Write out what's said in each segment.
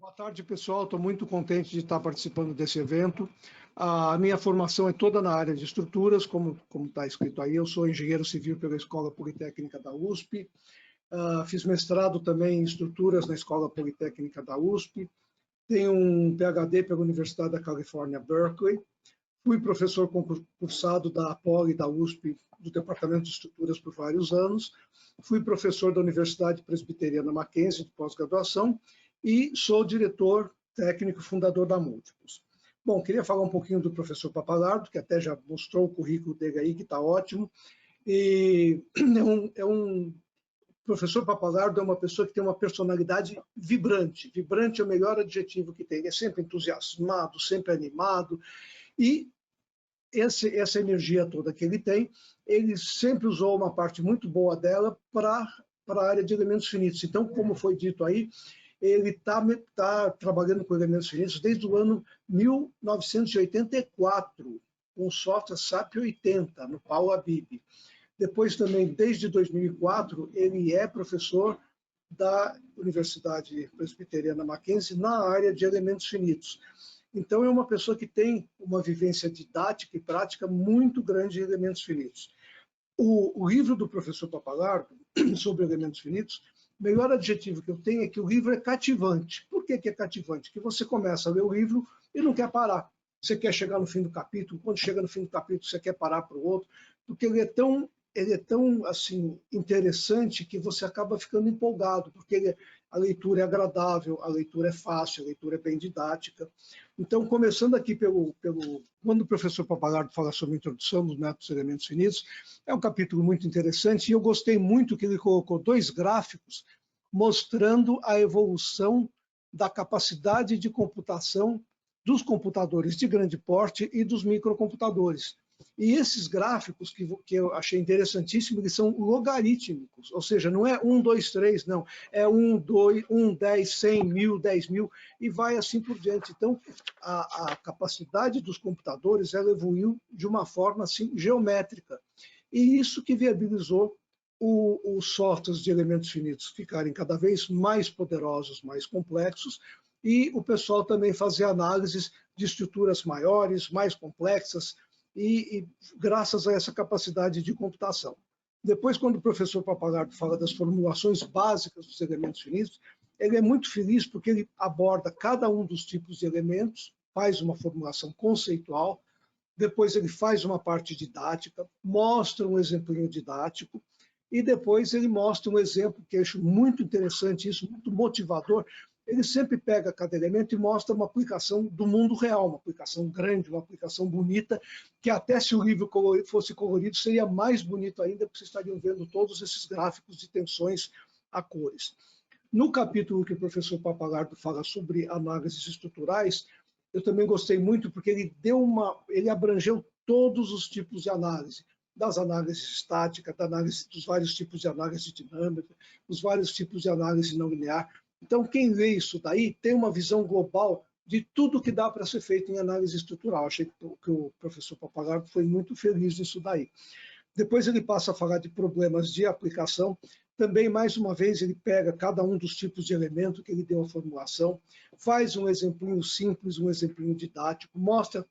Boa tarde, pessoal. Estou muito contente de estar participando desse evento. A minha formação é toda na área de estruturas, como está escrito aí. Eu sou engenheiro civil pela Escola Politécnica da USP. Fiz mestrado também em estruturas na Escola Politécnica da USP. Tenho um PhD pela Universidade da Califórnia, Berkeley. Fui professor concursado da Poli da USP, do Departamento de Estruturas, por vários anos. Fui professor da Universidade Presbiteriana Mackenzie, de pós-graduação, e sou diretor técnico e fundador da Múltiplos. Bom, queria falar um pouquinho do professor Pappalardo, que até já mostrou o currículo dele aí, que está ótimo. E o professor Pappalardo é uma pessoa que tem uma personalidade vibrante. Vibrante é o melhor adjetivo que tem. Ele é sempre entusiasmado, sempre animado. E essa energia toda que ele tem, ele sempre usou uma parte muito boa dela para a área de elementos finitos. Então, como foi dito aí, ele tá trabalhando com elementos finitos desde o ano 1984, com o software SAP 80, no Paulo Habib. Depois também, desde 2004, ele é professor da Universidade Presbiteriana Mackenzie na área de elementos finitos. Então, é uma pessoa que tem uma vivência didática e prática muito grande de elementos finitos. O livro do professor Pappalardo, sobre elementos finitos, o melhor adjetivo que eu tenho é que o livro é cativante. Por que é cativante? Que você começa a ler o livro e não quer parar. Você quer chegar no fim do capítulo, quando chega no fim do capítulo você quer parar para o outro, porque ele é tão assim, interessante que você acaba ficando empolgado, porque a leitura é agradável, a leitura é fácil, a leitura é bem didática. Então, começando aqui quando o professor Pappalardo fala sobre a introdução dos métodos de elementos finitos, é um capítulo muito interessante e eu gostei muito que ele colocou dois gráficos mostrando a evolução da capacidade de computação dos computadores de grande porte e dos microcomputadores. E esses gráficos que eu achei interessantíssimo, eles são logarítmicos, ou seja, não é 1, 2, 3, não, é 1, 2, 1, 10, 100, 1000, 10.000 e vai assim por diante. Então, a capacidade dos computadores ela evoluiu de uma forma assim geométrica. E isso que viabilizou os softwares de elementos finitos ficarem cada vez mais poderosos, mais complexos, e o pessoal também fazer análises de estruturas maiores, mais complexas, e graças a essa capacidade de computação. Depois, quando o professor Pappalardo fala das formulações básicas dos elementos finitos, ele é muito feliz porque ele aborda cada um dos tipos de elementos, faz uma formulação conceitual, depois ele faz uma parte didática, mostra um exemplinho didático, e depois ele mostra um exemplo que eu acho muito interessante, isso muito motivador. Ele sempre pega cada elemento e mostra uma aplicação do mundo real, uma aplicação grande, uma aplicação bonita, que até se o livro fosse colorido, seria mais bonito ainda, porque vocês estariam vendo todos esses gráficos de tensões a cores. No capítulo que o professor Pappalardo fala sobre análises estruturais, eu também gostei muito, porque ele abrangeu todos os tipos de análise, das análises estáticas, dos vários tipos de análise dinâmica, os vários tipos de análise não linear. Então, quem lê isso daí tem uma visão global de tudo que dá para ser feito em análise estrutural. Achei que o professor Pappalardo foi muito feliz nisso daí. Depois ele passa a falar de problemas de aplicação. Também, mais uma vez, ele pega cada um dos tipos de elemento que ele deu a formulação, faz um exemplinho simples, um exemplinho didático, mostra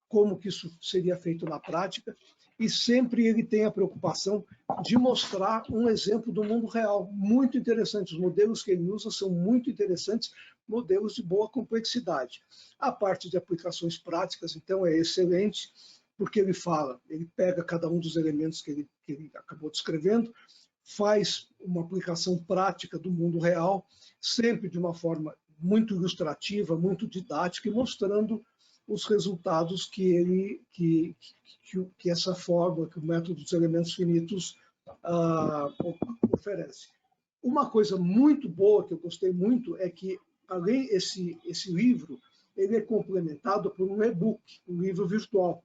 como que isso seria feito na prática, e sempre ele tem a preocupação de mostrar um exemplo do mundo real, muito interessante. Os modelos que ele usa são muito interessantes, modelos de boa complexidade. A parte de aplicações práticas, então, é excelente, porque ele pega cada um dos elementos que ele acabou descrevendo, faz uma aplicação prática do mundo real, sempre de uma forma muito ilustrativa, muito didática, e mostrando os resultados que essa forma, que o método dos elementos finitos oferece. Uma coisa muito boa que eu gostei muito é que, além esse livro, ele é complementado por um e-book, um livro virtual.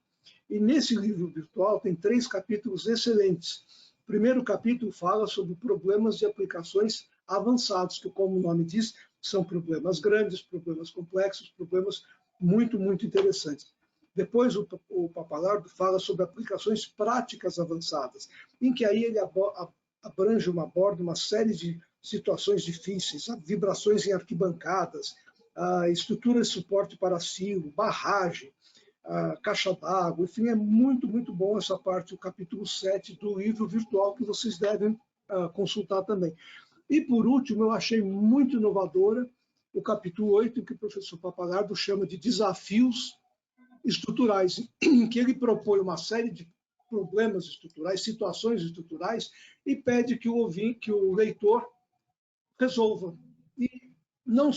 E nesse livro virtual tem 3 capítulos excelentes. O primeiro capítulo fala sobre problemas de aplicações avançados, que, como o nome diz, são problemas grandes, problemas complexos, problemas muito, muito interessantes. Depois o Pappalardo fala sobre aplicações práticas avançadas, em que aí ele aborda uma série de situações difíceis, vibrações em arquibancadas, estrutura de suporte para silo, barragem, caixa d'água, enfim, é muito, muito bom essa parte, o capítulo 7 do livro virtual, que vocês devem consultar também. E, por último, eu achei muito inovadora o capítulo 8, que o professor Pappalardo chama de desafios estruturais, em que ele propõe uma série de problemas estruturais, situações estruturais, e pede que o leitor resolva. E não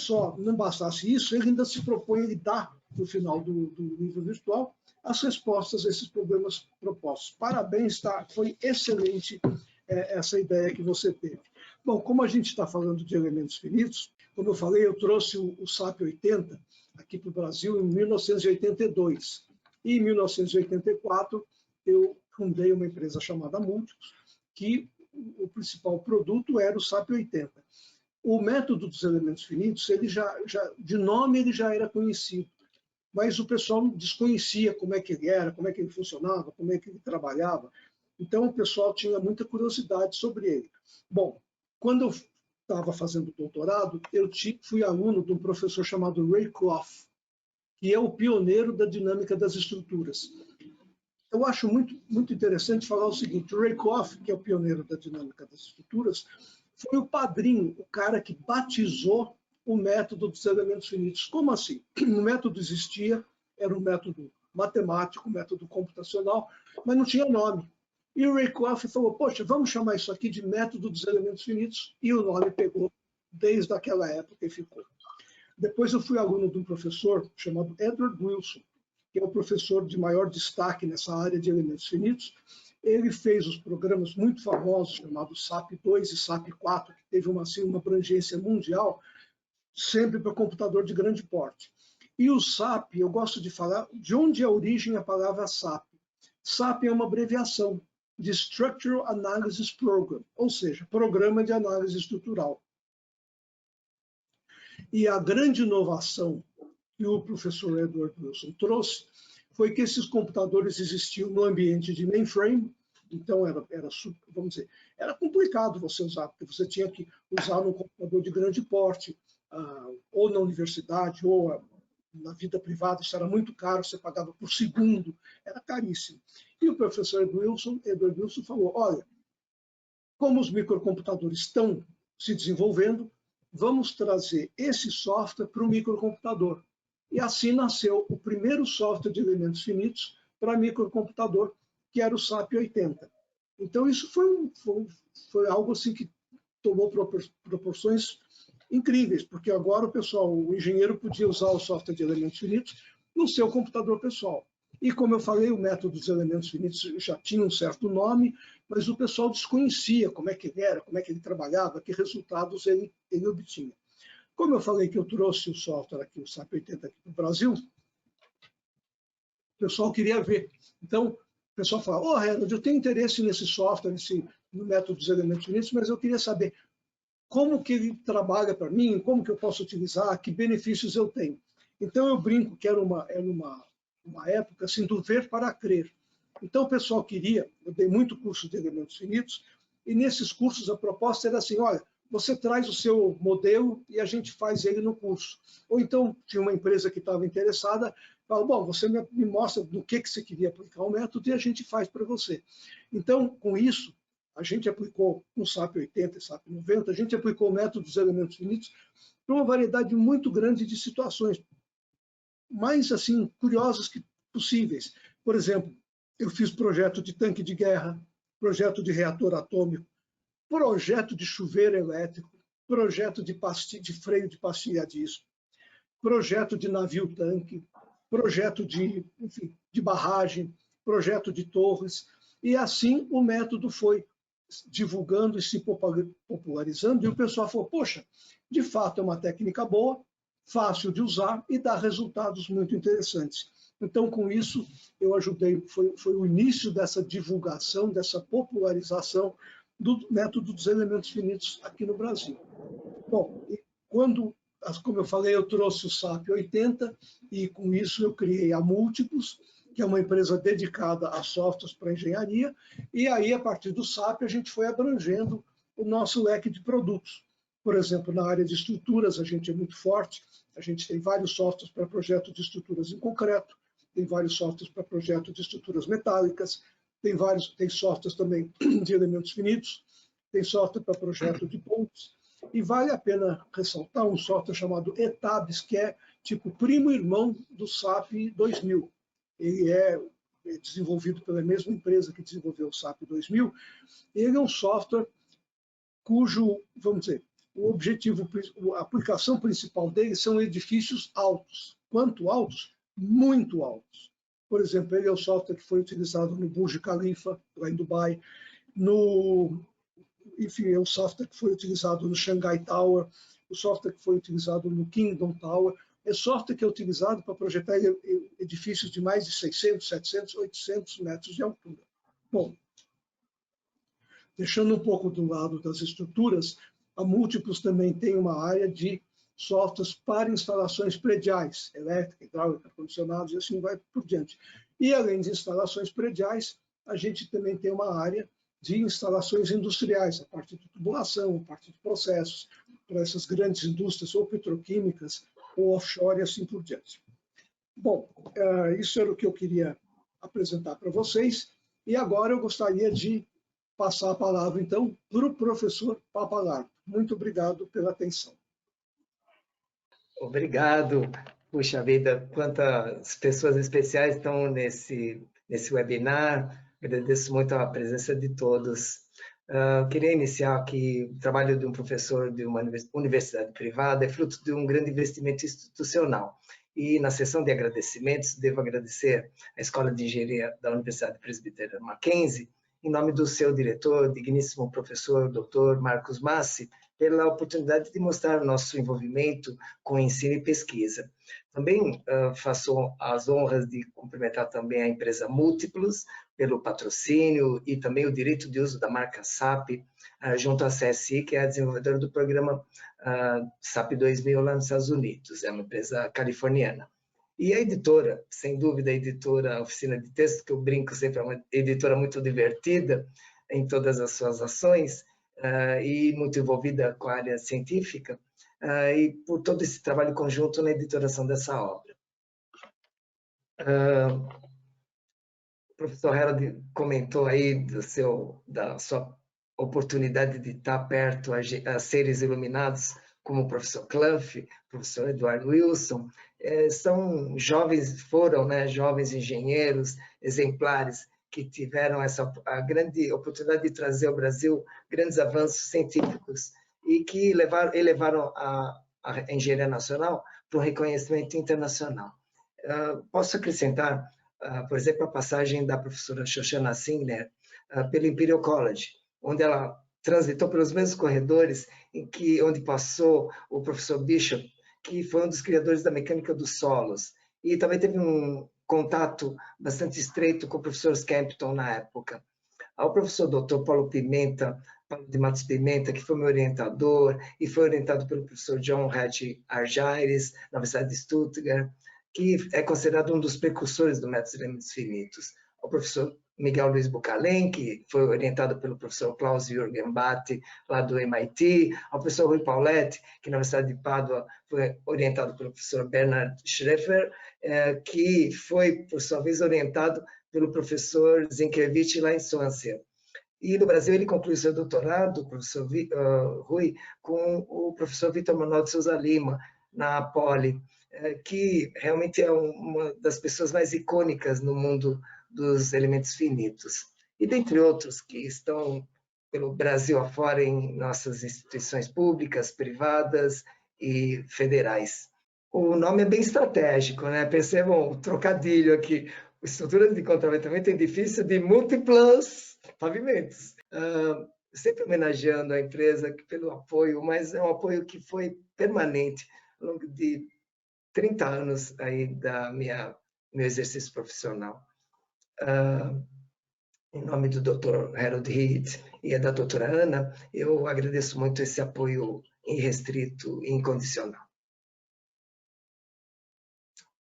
bastasse isso, ele ainda se propõe, ele dá, no final do livro virtual, as respostas a esses problemas propostos. Parabéns, tá? Foi excelente essa ideia que você teve. Bom, como a gente está falando de elementos finitos, como eu falei, eu trouxe o SAP 80 aqui para o Brasil em 1982. E em 1984, eu fundei uma empresa chamada Múltiplos, que o principal produto era o SAP 80. O método dos elementos finitos, ele de nome ele já era conhecido, mas o pessoal desconhecia como é que ele era, como é que ele funcionava, como é que ele trabalhava. Então, o pessoal tinha muita curiosidade sobre ele. Bom, quando eu estava fazendo doutorado, eu fui aluno de um professor chamado Ray Clough, que é o pioneiro da dinâmica das estruturas. Eu acho muito, muito interessante falar o seguinte: o Ray Clough, que é o pioneiro da dinâmica das estruturas, foi o padrinho, o cara que batizou o método dos elementos finitos. Como assim? O método existia, era um método matemático, um método computacional, mas não tinha nome. E o Ray Clough falou, poxa, vamos chamar isso aqui de método dos elementos finitos, e o nome pegou desde aquela época e ficou. Depois eu fui aluno de um professor chamado Edward Wilson, que é o professor de maior destaque nessa área de elementos finitos. Ele fez os programas muito famosos, chamados SAP-2 e SAP-4, que teve uma abrangência mundial, sempre para computador de grande porte. E o SAP, eu gosto de falar de onde é a origem a palavra SAP. SAP é uma abreviação de Structural Analysis Program, ou seja, Programa de Análise Estrutural. E a grande inovação que o professor Edward Wilson trouxe foi que esses computadores existiam no ambiente de mainframe, então vamos dizer, era complicado você usar, porque você tinha que usar num computador de grande porte, ou na universidade, ou na vida privada, isso era muito caro, você pagava por segundo, era caríssimo. E o professor Edward Wilson falou, olha, como os microcomputadores estão se desenvolvendo, vamos trazer esse software para o microcomputador. E assim nasceu o primeiro software de elementos finitos para microcomputador, que era o SAP 80. Então, isso foi algo assim que tomou proporções incríveis, porque agora o engenheiro podia usar o software de elementos finitos no seu computador pessoal. E, como eu falei, o método dos elementos finitos já tinha um certo nome, mas o pessoal desconhecia como é que ele era, como é que ele trabalhava, que resultados ele obtinha. Como eu falei que eu trouxe o software aqui, o SAP 80 aqui para o Brasil, o pessoal queria ver. Então, o pessoal fala, Harold, eu tenho interesse nesse software, no método dos elementos finitos, mas eu queria saber como que ele trabalha para mim, como que eu posso utilizar, que benefícios eu tenho. Então, eu brinco que era uma época assim, do ver para crer. Então, o pessoal eu dei muito curso de elementos finitos, e nesses cursos a proposta era assim, olha, você traz o seu modelo e a gente faz ele no curso. Ou então, tinha uma empresa que estava interessada, fala, bom, você me mostra do que você queria aplicar o método e a gente faz para você. Então, com isso, a gente aplicou no SAP 80 e SAP 90, a gente aplicou o método dos elementos finitos para uma variedade muito grande de situações, mais assim, curiosas que possíveis. Por exemplo, eu fiz projeto de tanque de guerra, projeto de reator atômico, projeto de chuveiro elétrico, projeto de freio de pastilha a disco, projeto de navio-tanque, projeto de barragem, projeto de torres, e assim o método foi divulgando e se popularizando, e o pessoal falou, poxa, de fato é uma técnica boa, fácil de usar e dá resultados muito interessantes. Então, com isso, eu ajudei, foi o início dessa divulgação, dessa popularização do método dos elementos finitos aqui no Brasil. Bom, como eu falei, eu trouxe o SAP 80 e com isso eu criei a Múltiplos, que é uma empresa dedicada a softwares para engenharia, e aí a partir do SAP a gente foi abrangendo o nosso leque de produtos. Por exemplo, na área de estruturas, a gente é muito forte. A gente tem vários softwares para projeto de estruturas em concreto, tem vários softwares para projeto de estruturas metálicas, tem softwares também de elementos finitos, tem software para projeto de pontes. E vale a pena ressaltar um software chamado ETABS, que é tipo primo irmão do SAP 2000. Ele é desenvolvido pela mesma empresa que desenvolveu o SAP 2000. Ele é um software cujo, vamos dizer, o objetivo, a aplicação principal dele são edifícios altos. Quanto altos? Muito altos. Por exemplo, ele é o software que foi utilizado no Burj Khalifa, lá em Dubai, enfim, é o software que foi utilizado no Shanghai Tower, o software que foi utilizado no Kingdom Tower, é software que é utilizado para projetar edifícios de mais de 600, 700, 800 metros de altura. Bom, deixando um pouco do lado das estruturas, a Múltiplos também tem uma área de softwares para instalações prediais, elétrica, hidráulica, ar-condicionados e assim vai por diante. E além de instalações prediais, a gente também tem uma área de instalações industriais, a parte de tubulação, a parte de processos, para essas grandes indústrias ou petroquímicas ou offshore e assim por diante. Bom, isso era o que eu queria apresentar para vocês. E agora eu gostaria de passar a palavra, então, para o professor Pappalardo. Muito obrigado pela atenção. Obrigado. Puxa vida, quantas pessoas especiais estão nesse webinar. Agradeço muito a presença de todos. Queria iniciar aqui o trabalho de um professor de uma universidade privada, é fruto de um grande investimento institucional. E na sessão de agradecimentos, devo agradecer à Escola de Engenharia da Universidade Presbiteriana Mackenzie, em nome do seu diretor, digníssimo professor Dr. Marcos Massi, pela oportunidade de mostrar o nosso envolvimento com ensino e pesquisa. Também faço as honras de cumprimentar também a empresa Múltiplos pelo patrocínio e também o direito de uso da marca SAP, junto à CSI, que é a desenvolvedora do programa SAP 2000 lá nos Estados Unidos, é uma empresa californiana. E a editora, sem dúvida, a editora Oficina de Texto, que eu brinco sempre, é uma editora muito divertida em todas as suas ações, e muito envolvida com a área científica, e por todo esse trabalho conjunto na editoração dessa obra. O professor Harold comentou aí da sua oportunidade de estar perto a seres iluminados, como o professor Clough, o professor Edward Wilson, são jovens, foram, né, jovens engenheiros exemplares que tiveram a grande oportunidade de trazer ao Brasil grandes avanços científicos e que elevaram a engenharia nacional para um reconhecimento internacional. Posso acrescentar, por exemplo, a passagem da professora Shoshana Singner pelo Imperial College, onde ela transitou pelos mesmos corredores onde passou o professor Bishop, que foi um dos criadores da mecânica dos solos, e também teve um contato bastante estreito com o professor Skempton na época. Ao professor Dr. Paulo de Matos Pimenta, que foi meu orientador, e foi orientado pelo professor John Hatch Argyris, na Universidade de Stuttgart, que é considerado um dos precursores do método de elementos finitos. Ao professor Miguel Luiz Bucalém, que foi orientado pelo professor Klaus Jürgen Bath, lá do MIT, ao professor Rui Pauletti, que na Universidade de Pádua foi orientado pelo professor Bernhard Schroeffer, que foi, por sua vez, orientado pelo professor Zinkiewicz, lá em Swansea. E no Brasil ele concluiu seu doutorado, o professor Rui, com o professor Vitor Manuel de Souza Lima, na Poli, que realmente é uma das pessoas mais icônicas no mundo dos elementos finitos. E dentre outros que estão pelo Brasil afora em nossas instituições públicas, privadas e federais. O nome é bem estratégico, né? Percebam o trocadilho aqui. Estrutura de contraventamento em edifício de múltiplos pavimentos. Sempre homenageando a empresa pelo apoio, mas é um apoio que foi permanente ao longo de 30 anos aí meu exercício profissional. Em nome do Dr. Harold Reed e da doutora Ana, eu agradeço muito esse apoio irrestrito e incondicional.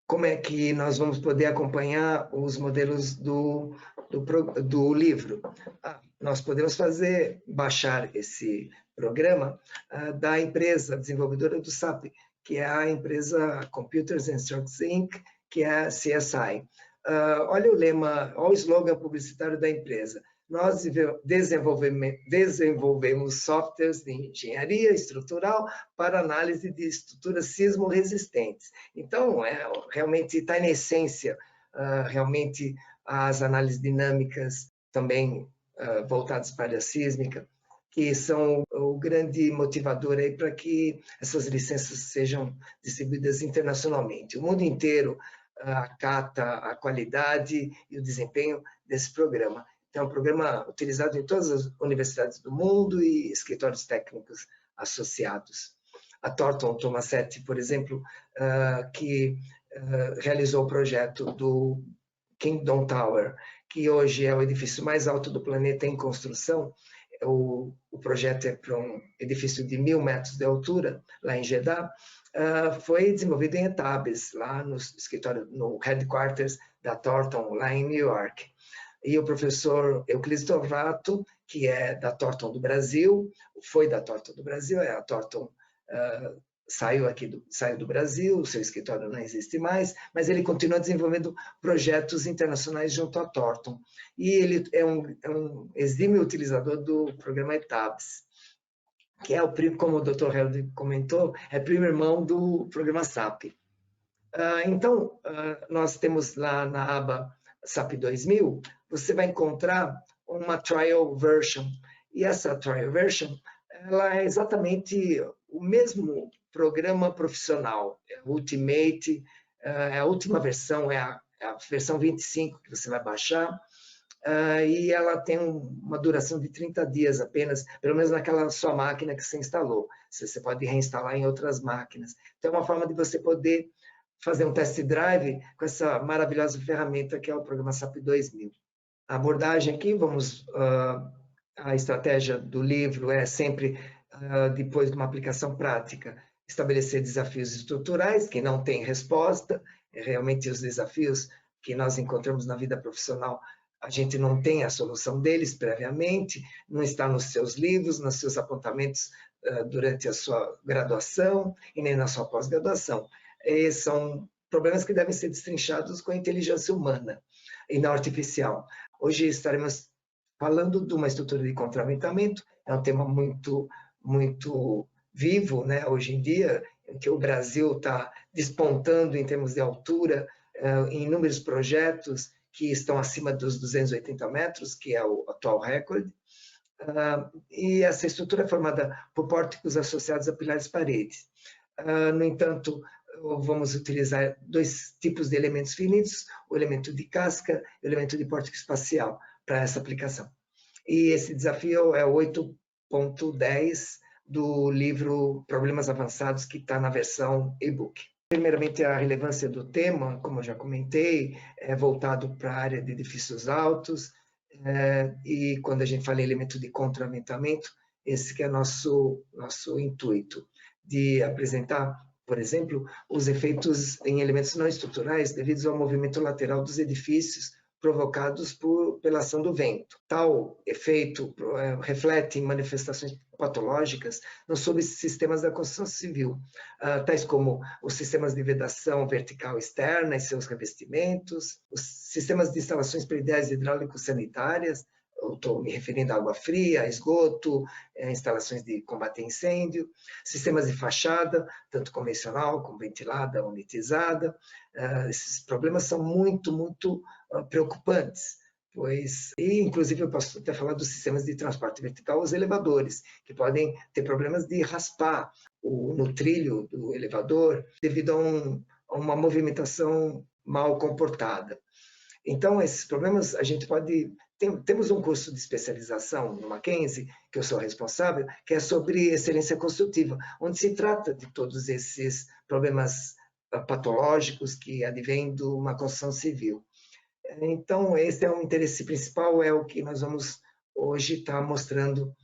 Como é que nós vamos poder acompanhar os modelos do livro? Nós podemos baixar esse programa da empresa desenvolvedora do SAP, que é a empresa Computers and Structs Inc., que é a CSI. Olha o lema, olha o slogan publicitário da empresa. Nós desenvolvemos softwares de engenharia estrutural para análise de estruturas sismo-resistentes. Então, realmente está na essência, realmente as análises dinâmicas também voltadas para a sísmica, que são o grande motivador aí para que essas licenças sejam distribuídas internacionalmente. O mundo inteiro acata a qualidade e o desempenho desse programa. Então, é um programa utilizado em todas as universidades do mundo e escritórios técnicos associados. A Thornton Tomasetti, por exemplo, que realizou o projeto do Kingdom Tower, que hoje é o edifício mais alto do planeta em construção. O projeto é para um edifício de 1.000 metros de altura, lá em Jeddah. Foi desenvolvido em etapas, lá no escritório, no headquarters da Thornton, lá em New York. E o professor Euclides Torrato, que é da Thornton do Brasil, foi da Thornton do Brasil, a Thornton saiu do Brasil, o seu escritório não existe mais, mas ele continua desenvolvendo projetos internacionais junto à Thornton. E ele é um exímio utilizador do programa ETABS, que é como o Dr. Harold comentou, é primo irmão do programa SAP. Então, nós temos lá na aba SAP 2000, você vai encontrar uma trial version. E essa trial version, ela é exatamente o mesmo programa profissional, é o Ultimate, é a última versão, é a versão 25 que você vai baixar, e ela tem uma duração de 30 dias apenas, pelo menos naquela sua máquina que você instalou. Você pode reinstalar em outras máquinas. Então, é uma forma de você poder fazer um test drive com essa maravilhosa ferramenta que é o programa SAP 2000. A abordagem aqui, a estratégia do livro é sempre, depois de uma aplicação prática, estabelecer desafios estruturais que não têm resposta. Realmente os desafios que nós encontramos na vida profissional, a gente não tem a solução deles previamente, não está nos seus livros, nos seus apontamentos durante a sua graduação e nem na sua pós-graduação. São problemas que devem ser destrinchados com a inteligência humana e não artificial. Hoje estaremos falando de uma estrutura de contraventamento, é um tema muito, muito vivo, né? Hoje em dia, em que o Brasil está despontando em termos de altura, em inúmeros projetos que estão acima dos 280 metros, que é o atual recorde. E essa estrutura é formada por pórticos associados a pilares paredes. No entanto, vamos utilizar dois tipos de elementos finitos, o elemento de casca e o elemento de pórtico espacial, para essa aplicação. E esse desafio é o 8.10 do livro Problemas Avançados, que está na versão e-book. Primeiramente, a relevância do tema, como eu já comentei, é voltado para a área de edifícios altos, e quando a gente fala em elemento de contraventamento, esse que é nosso intuito, de apresentar, por exemplo, os efeitos em elementos não estruturais devidos ao movimento lateral dos edifícios provocados pela ação do vento. Tal efeito reflete manifestações patológicas nos subsistemas da construção civil, tais como os sistemas de vedação vertical externa e seus revestimentos, os sistemas de instalações prediais hidráulico-sanitárias, eu estou me referindo a água fria, esgoto, instalações de combate a incêndio, sistemas de fachada, tanto convencional como ventilada, unitizada. Esses problemas são muito, muito preocupantes, inclusive eu posso até falar dos sistemas de transporte vertical, os elevadores, que podem ter problemas de raspar no trilho do elevador devido a uma movimentação mal comportada. Então, esses problemas a gente pode... Temos um curso de especialização no Mackenzie, que eu sou responsável, que é sobre excelência construtiva, onde se trata de todos esses problemas patológicos que advêm de uma construção civil. Então, esse é o interesse principal, é o que nós vamos hoje estar mostrando,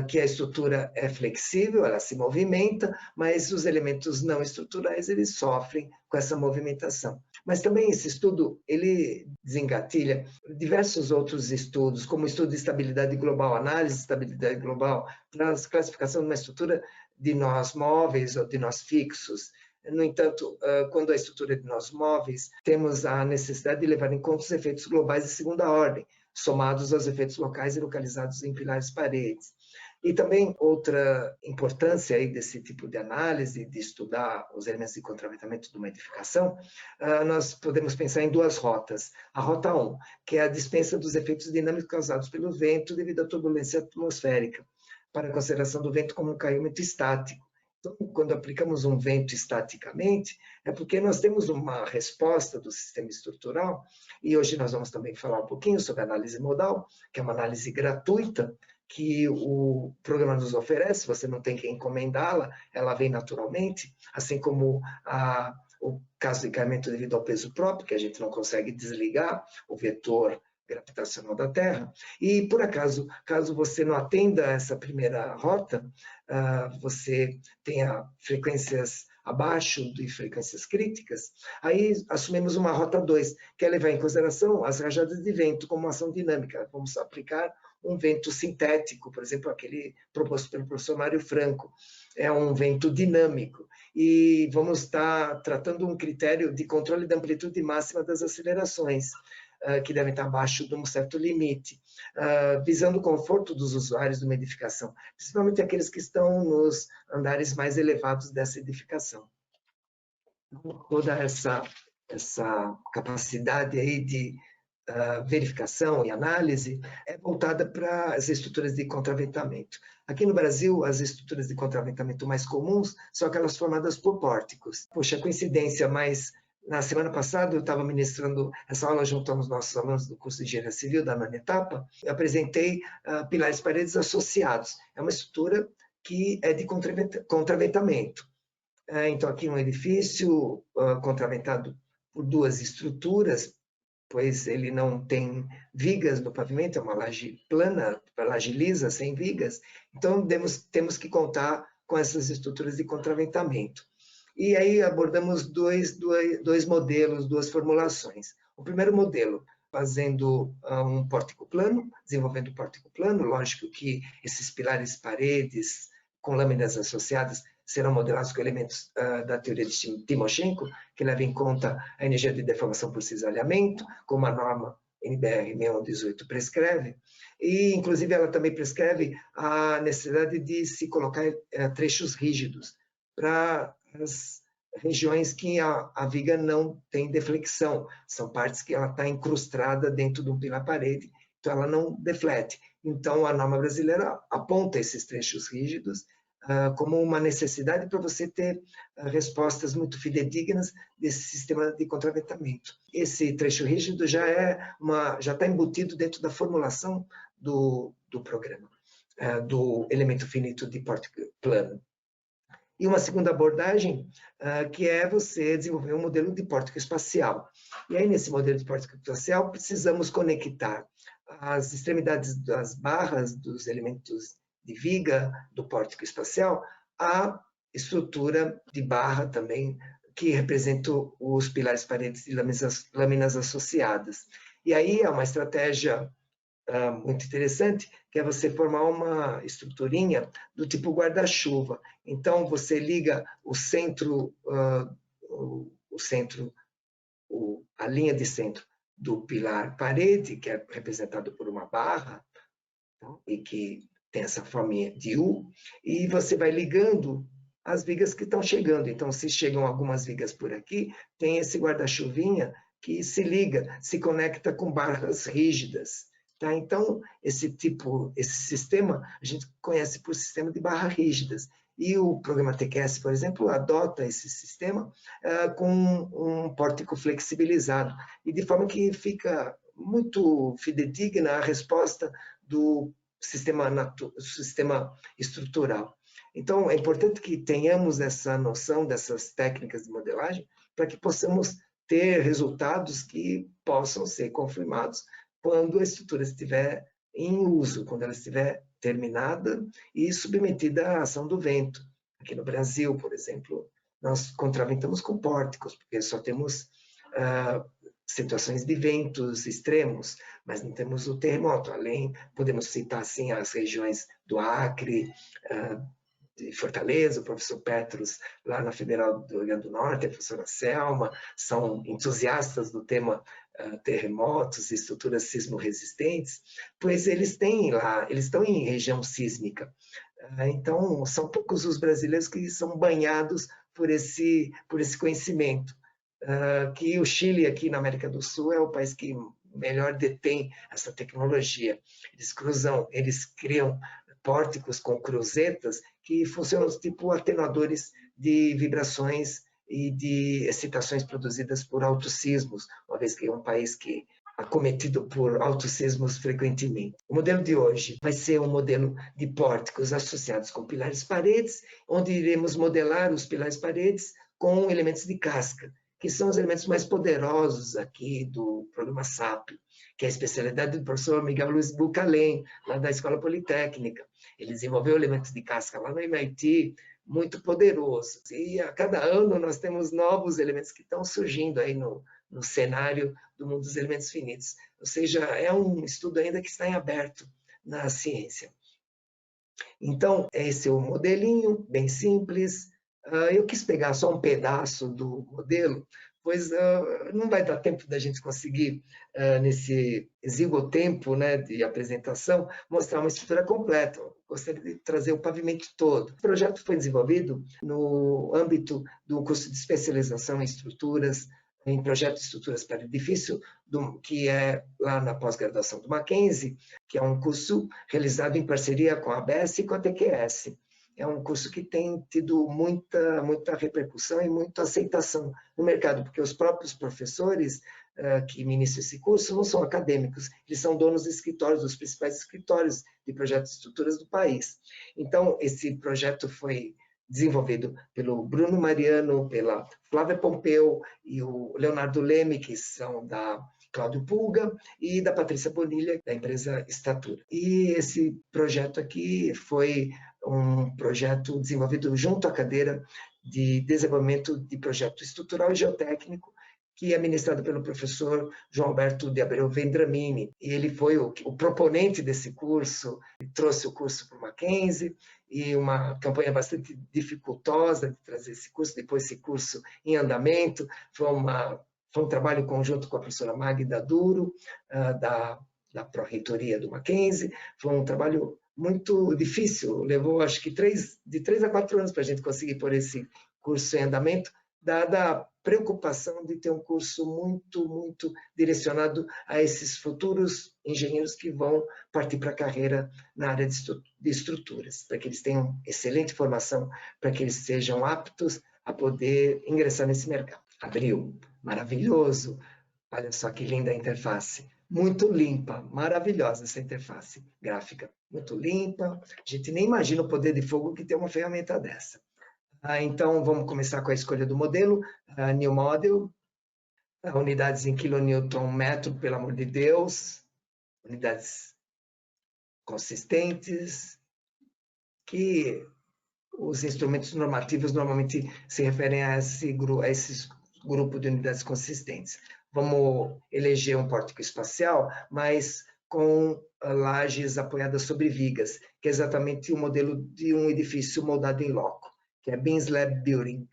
que a estrutura é flexível, ela se movimenta, mas os elementos não estruturais, eles sofrem com essa movimentação. Mas também esse estudo, ele desengatilha diversos outros estudos, como o estudo de estabilidade global, análise de estabilidade global, para a classificação de uma estrutura de nós móveis ou de nós fixos. No entanto, quando a estrutura é de nós móveis, temos a necessidade de levar em conta os efeitos globais de segunda ordem, somados aos efeitos locais e localizados em pilares e paredes. E também outra importância aí desse tipo de análise, de estudar os elementos de contraventamento de uma edificação, nós podemos pensar em duas rotas. A rota 1, que é a dispensa dos efeitos dinâmicos causados pelo vento devido à turbulência atmosférica, para a consideração do vento como um caimento estático. Então, quando aplicamos um vento estaticamente, é porque nós temos uma resposta do sistema estrutural, e hoje nós vamos também falar um pouquinho sobre análise modal, que é uma análise gratuita, que o programa nos oferece, você não tem que encomendá-la, ela vem naturalmente, assim como o caso de caimento devido ao peso próprio, que a gente não consegue desligar, o vetor gravitacional da Terra. E, por acaso, caso você não atenda essa primeira rota, você tenha frequências abaixo de frequências críticas, aí assumimos uma rota 2, que é levar em consideração as rajadas de vento como ação dinâmica. Vamos aplicar um vento sintético, por exemplo, aquele proposto pelo professor Mário Franco. É um vento dinâmico. E vamos estar tratando um critério de controle da amplitude máxima das acelerações, que devem estar abaixo de um certo limite, visando o conforto dos usuários de uma edificação, principalmente aqueles que estão nos andares mais elevados dessa edificação. Toda essa capacidade aí de verificação e análise é voltada para as estruturas de contraventamento. Aqui no Brasil, as estruturas de contraventamento mais comuns são aquelas formadas por pórticos. Poxa, coincidência, mas na semana passada eu estava ministrando essa aula junto aos nossos alunos do curso de Engenharia Civil da nona etapa, eu apresentei pilares e paredes associados. É uma estrutura que é de contraventamento. Então, aqui um edifício contraventado por duas estruturas, pois ele não tem vigas no pavimento, é uma laje plana, laje lisa, sem vigas. Então, temos que contar com essas estruturas de contraventamento. E aí abordamos dois modelos, duas formulações. O primeiro modelo, fazendo um pórtico plano, desenvolvendo o pórtico plano, lógico que esses pilares paredes com lâminas associadas serão modelados com elementos da teoria de Timoshenko, que leva em conta a energia de deformação por cisalhamento, como a norma NBR 6118 prescreve, e inclusive ela também prescreve a necessidade de se colocar trechos rígidos para as regiões que a viga não tem deflexão, são partes que ela está incrustada dentro de um pilar-parede, então ela não deflete. Então a norma brasileira aponta esses trechos rígidos como uma necessidade para você ter respostas muito fidedignas desse sistema de contraventamento. Esse trecho rígido já está embutido dentro da formulação do programa, do elemento finito de pórtico plano. E uma segunda abordagem, que é você desenvolver um modelo de pórtico espacial. E aí, nesse modelo de pórtico espacial, precisamos conectar as extremidades das barras dos elementos de viga do pórtico espacial à estrutura de barra também, que representa os pilares, paredes e lâminas associadas. E aí é uma estratégia muito interessante, que é você formar uma estruturinha do tipo guarda-chuva. Então, você liga o centro, a linha de centro do pilar parede, que é representado por uma barra, tá? E que tem essa forminha de U, e você vai ligando as vigas que estão chegando. Então, se chegam algumas vigas por aqui, tem esse guarda-chuvinha que se liga, se conecta com barras rígidas. Tá? Então, esse sistema, a gente conhece por sistema de barras rígidas. E o programa TQS, por exemplo, adota esse sistema com um pórtico flexibilizado, e de forma que fica muito fidedigna a resposta do sistema estrutural. Então, é importante que tenhamos essa noção dessas técnicas de modelagem para que possamos ter resultados que possam ser confirmados quando a estrutura estiver em uso, quando ela estiver terminada e submetida à ação do vento. Aqui no Brasil, por exemplo, nós contraventamos com pórticos, porque só temos situações de ventos extremos, mas não temos o terremoto. Além, podemos citar assim as regiões do Acre, de Fortaleza, o professor Petros, lá na Federal do Rio Grande do Norte, a professora Selma, são entusiastas do tema terremotos e estruturas sismo-resistentes, pois eles têm lá, eles estão em região sísmica. Então, são poucos os brasileiros que são banhados por esse conhecimento. Que o Chile, aqui na América do Sul, é o país que melhor detém essa tecnologia. Eles criam pórticos com cruzetas que funcionam tipo atenuadores de vibrações e de excitações produzidas por altos sismos, uma vez que é um país que é acometido por altos sismos frequentemente. O modelo de hoje vai ser um modelo de pórticos associados com pilares paredes, onde iremos modelar os pilares paredes com elementos de casca, que são os elementos mais poderosos aqui do programa SAP, que é a especialidade do professor Miguel Luiz Bucalém, lá da Escola Politécnica. Ele desenvolveu elementos de casca lá no MIT, muito poderosos. E a cada ano nós temos novos elementos que estão surgindo aí no cenário do mundo dos elementos finitos. Ou seja, é um estudo ainda que está em aberto na ciência. Então, esse é o modelinho, bem simples. Eu quis pegar só um pedaço do modelo, pois não vai dar tempo da gente conseguir, nesse exíguo tempo, né, de apresentação, mostrar uma estrutura completa. Eu gostaria de trazer o pavimento todo. O projeto foi desenvolvido no âmbito do curso de especialização em estruturas, em projeto de estruturas para edifício, que é lá na pós-graduação do Mackenzie, que é um curso realizado em parceria com a ABS e com a TQS. É um curso que tem tido muita repercussão e muita aceitação no mercado, porque os próprios professores que ministram esse curso não são acadêmicos, eles são donos de escritórios, dos principais escritórios de projetos de estruturas do país. Então, esse projeto foi desenvolvido pelo Bruno Mariano, pela Flávia Pompeu e o Leonardo Leme, que são da Cláudio Pulga, e da Patrícia Bonilha, da empresa Statura. E esse projeto aqui foi um projeto desenvolvido junto à cadeira de desenvolvimento de projeto estrutural e geotécnico, que é ministrado pelo professor João Alberto de Abreu Vendramini. E ele foi o proponente desse curso, trouxe o curso para o Mackenzie, e uma campanha bastante dificultosa de trazer esse curso, depois esse curso em andamento, foi um trabalho conjunto com a professora Magda Duro, da Pró-Reitoria do Mackenzie, foi um trabalho muito difícil, levou acho que de 3 a 4 anos para a gente conseguir pôr esse curso em andamento, dada a preocupação de ter um curso muito direcionado a esses futuros engenheiros que vão partir para a carreira na área de estruturas, para que eles tenham excelente formação, para que eles sejam aptos a poder ingressar nesse mercado. Abriu, maravilhoso, olha só que linda a interface, muito limpa, maravilhosa essa interface gráfica, muito limpa, a gente nem imagina o poder de fogo que tem uma ferramenta dessa. Então, vamos começar com a escolha do modelo, New Model, unidades em kN/metro, pelo amor de Deus, unidades consistentes, que os instrumentos normativos normalmente se referem a esse grupo de unidades consistentes. Vamos eleger um pórtico espacial, mas com lajes apoiadas sobre vigas, que é exatamente o modelo de um edifício moldado em loco, que é Beam Slab Building.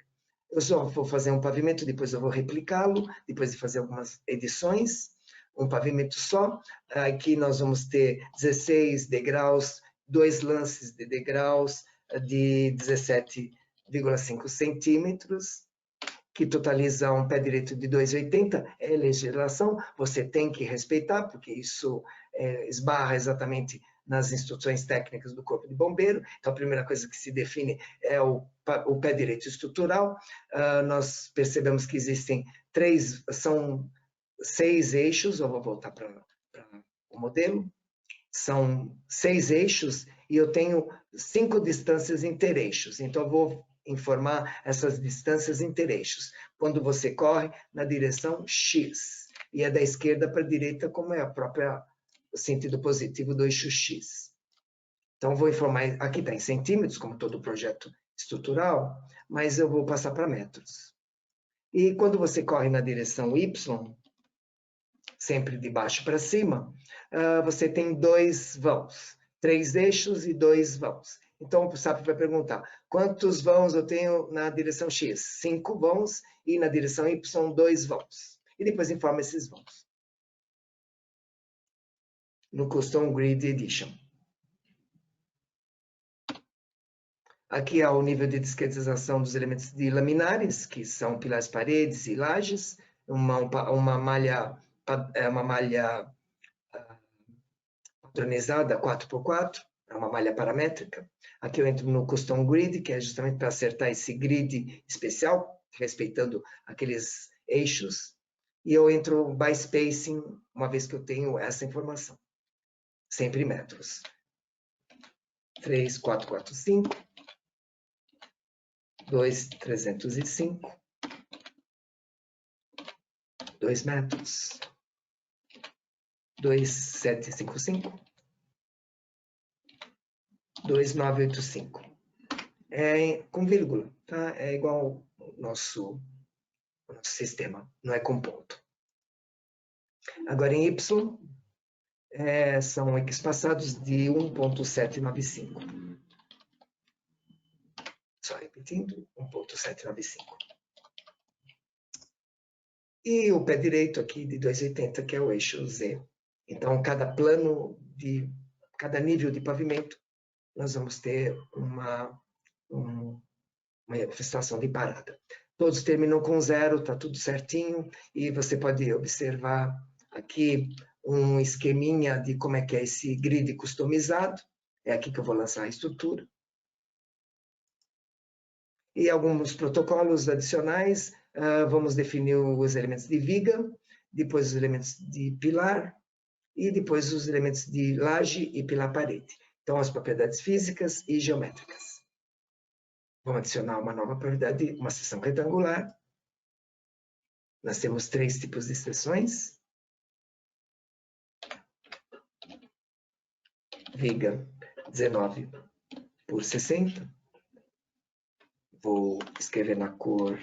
Eu só vou fazer um pavimento, depois eu vou replicá-lo, depois de fazer algumas edições, um pavimento só. Aqui nós vamos ter 16 degraus, 2 lances de degraus de 17,5 centímetros, que totaliza um pé direito de 2,80, é legislação, você tem que respeitar, porque isso esbarra exatamente nas instruções técnicas do Corpo de Bombeiro. Então, a primeira coisa que se define é o pé direito estrutural. Nós percebemos que existem são 6 eixos, eu vou voltar para o modelo, são 6 eixos e eu tenho 5 distâncias intereixos. Então, eu vou informar essas distâncias intereixos. Quando você corre na direção X, e é da esquerda para a direita, como é o sentido positivo do eixo X. Então, vou informar, aqui está em centímetros, como todo projeto estrutural, mas eu vou passar para metros. E quando você corre na direção Y, sempre de baixo para cima, você tem 2 vãos, 3 eixos e 2 vãos. Então, o SAP vai perguntar, quantos vãos eu tenho na direção X? 5 vãos, e na direção Y, 2 vãos. E depois informa esses vãos. No Custom Grid Edition. Aqui é o nível de discretização dos elementos de laminares, que são pilares, paredes e lajes, uma malha padronizada 4x4, é uma malha paramétrica. Aqui eu entro no Custom Grid, que é justamente para acertar esse grid especial, respeitando aqueles eixos. E eu entro by spacing, uma vez que eu tenho essa informação. Sempre metros. 3, 4, 4, 5. 2, 305. 2 metros. 2, 755. 2985. É com vírgula, tá? É igual ao nosso sistema, não é com ponto. Agora em Y, são equispaçados de 1.795. Só repetindo, 1.795. E o pé direito aqui de 280, que é o eixo Z. Então, cada nível de pavimento, nós vamos ter uma manifestação de parada. Todos terminam com 0, está tudo certinho, e você pode observar aqui um esqueminha de como é que é esse grid customizado. É aqui que eu vou lançar a estrutura. E alguns protocolos adicionais, vamos definir os elementos de viga, depois os elementos de pilar, e depois os elementos de laje e pilar-parede. Então, as propriedades físicas e geométricas. Vamos adicionar uma nova propriedade, uma seção retangular. Nós temos 3 tipos de seções. Viga 19 por 60. Vou escrever na cor.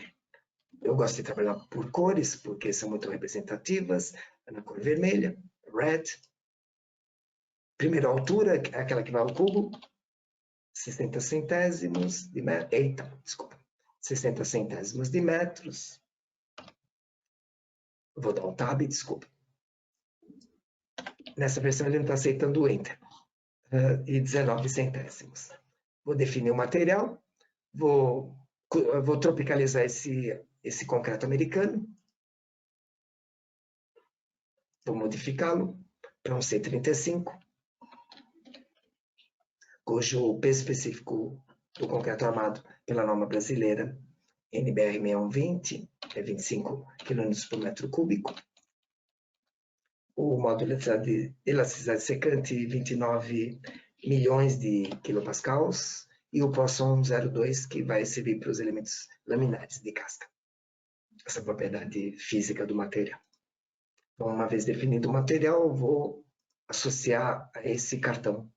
Eu gosto de trabalhar por cores, porque são muito representativas. Na cor vermelha, red. Primeira altura, aquela que vai ao cubo. 60 centésimos de metros. Eita, desculpa. 60 centésimos de metros. Vou dar um tab, desculpa. Nessa versão ele não está aceitando o Enter. E 19 centésimos. Vou definir o material. Vou tropicalizar esse concreto americano. Vou modificá-lo para um C35, cujo peso específico do concreto armado pela norma brasileira NBR 6120 é 25 kg por metro cúbico. O módulo de elasticidade secante 29 milhões de quilopascals e o Poisson 02 que vai servir para os elementos laminares de casca. Essa propriedade física do material. Então, uma vez definido o material, eu vou associar a esse cartão.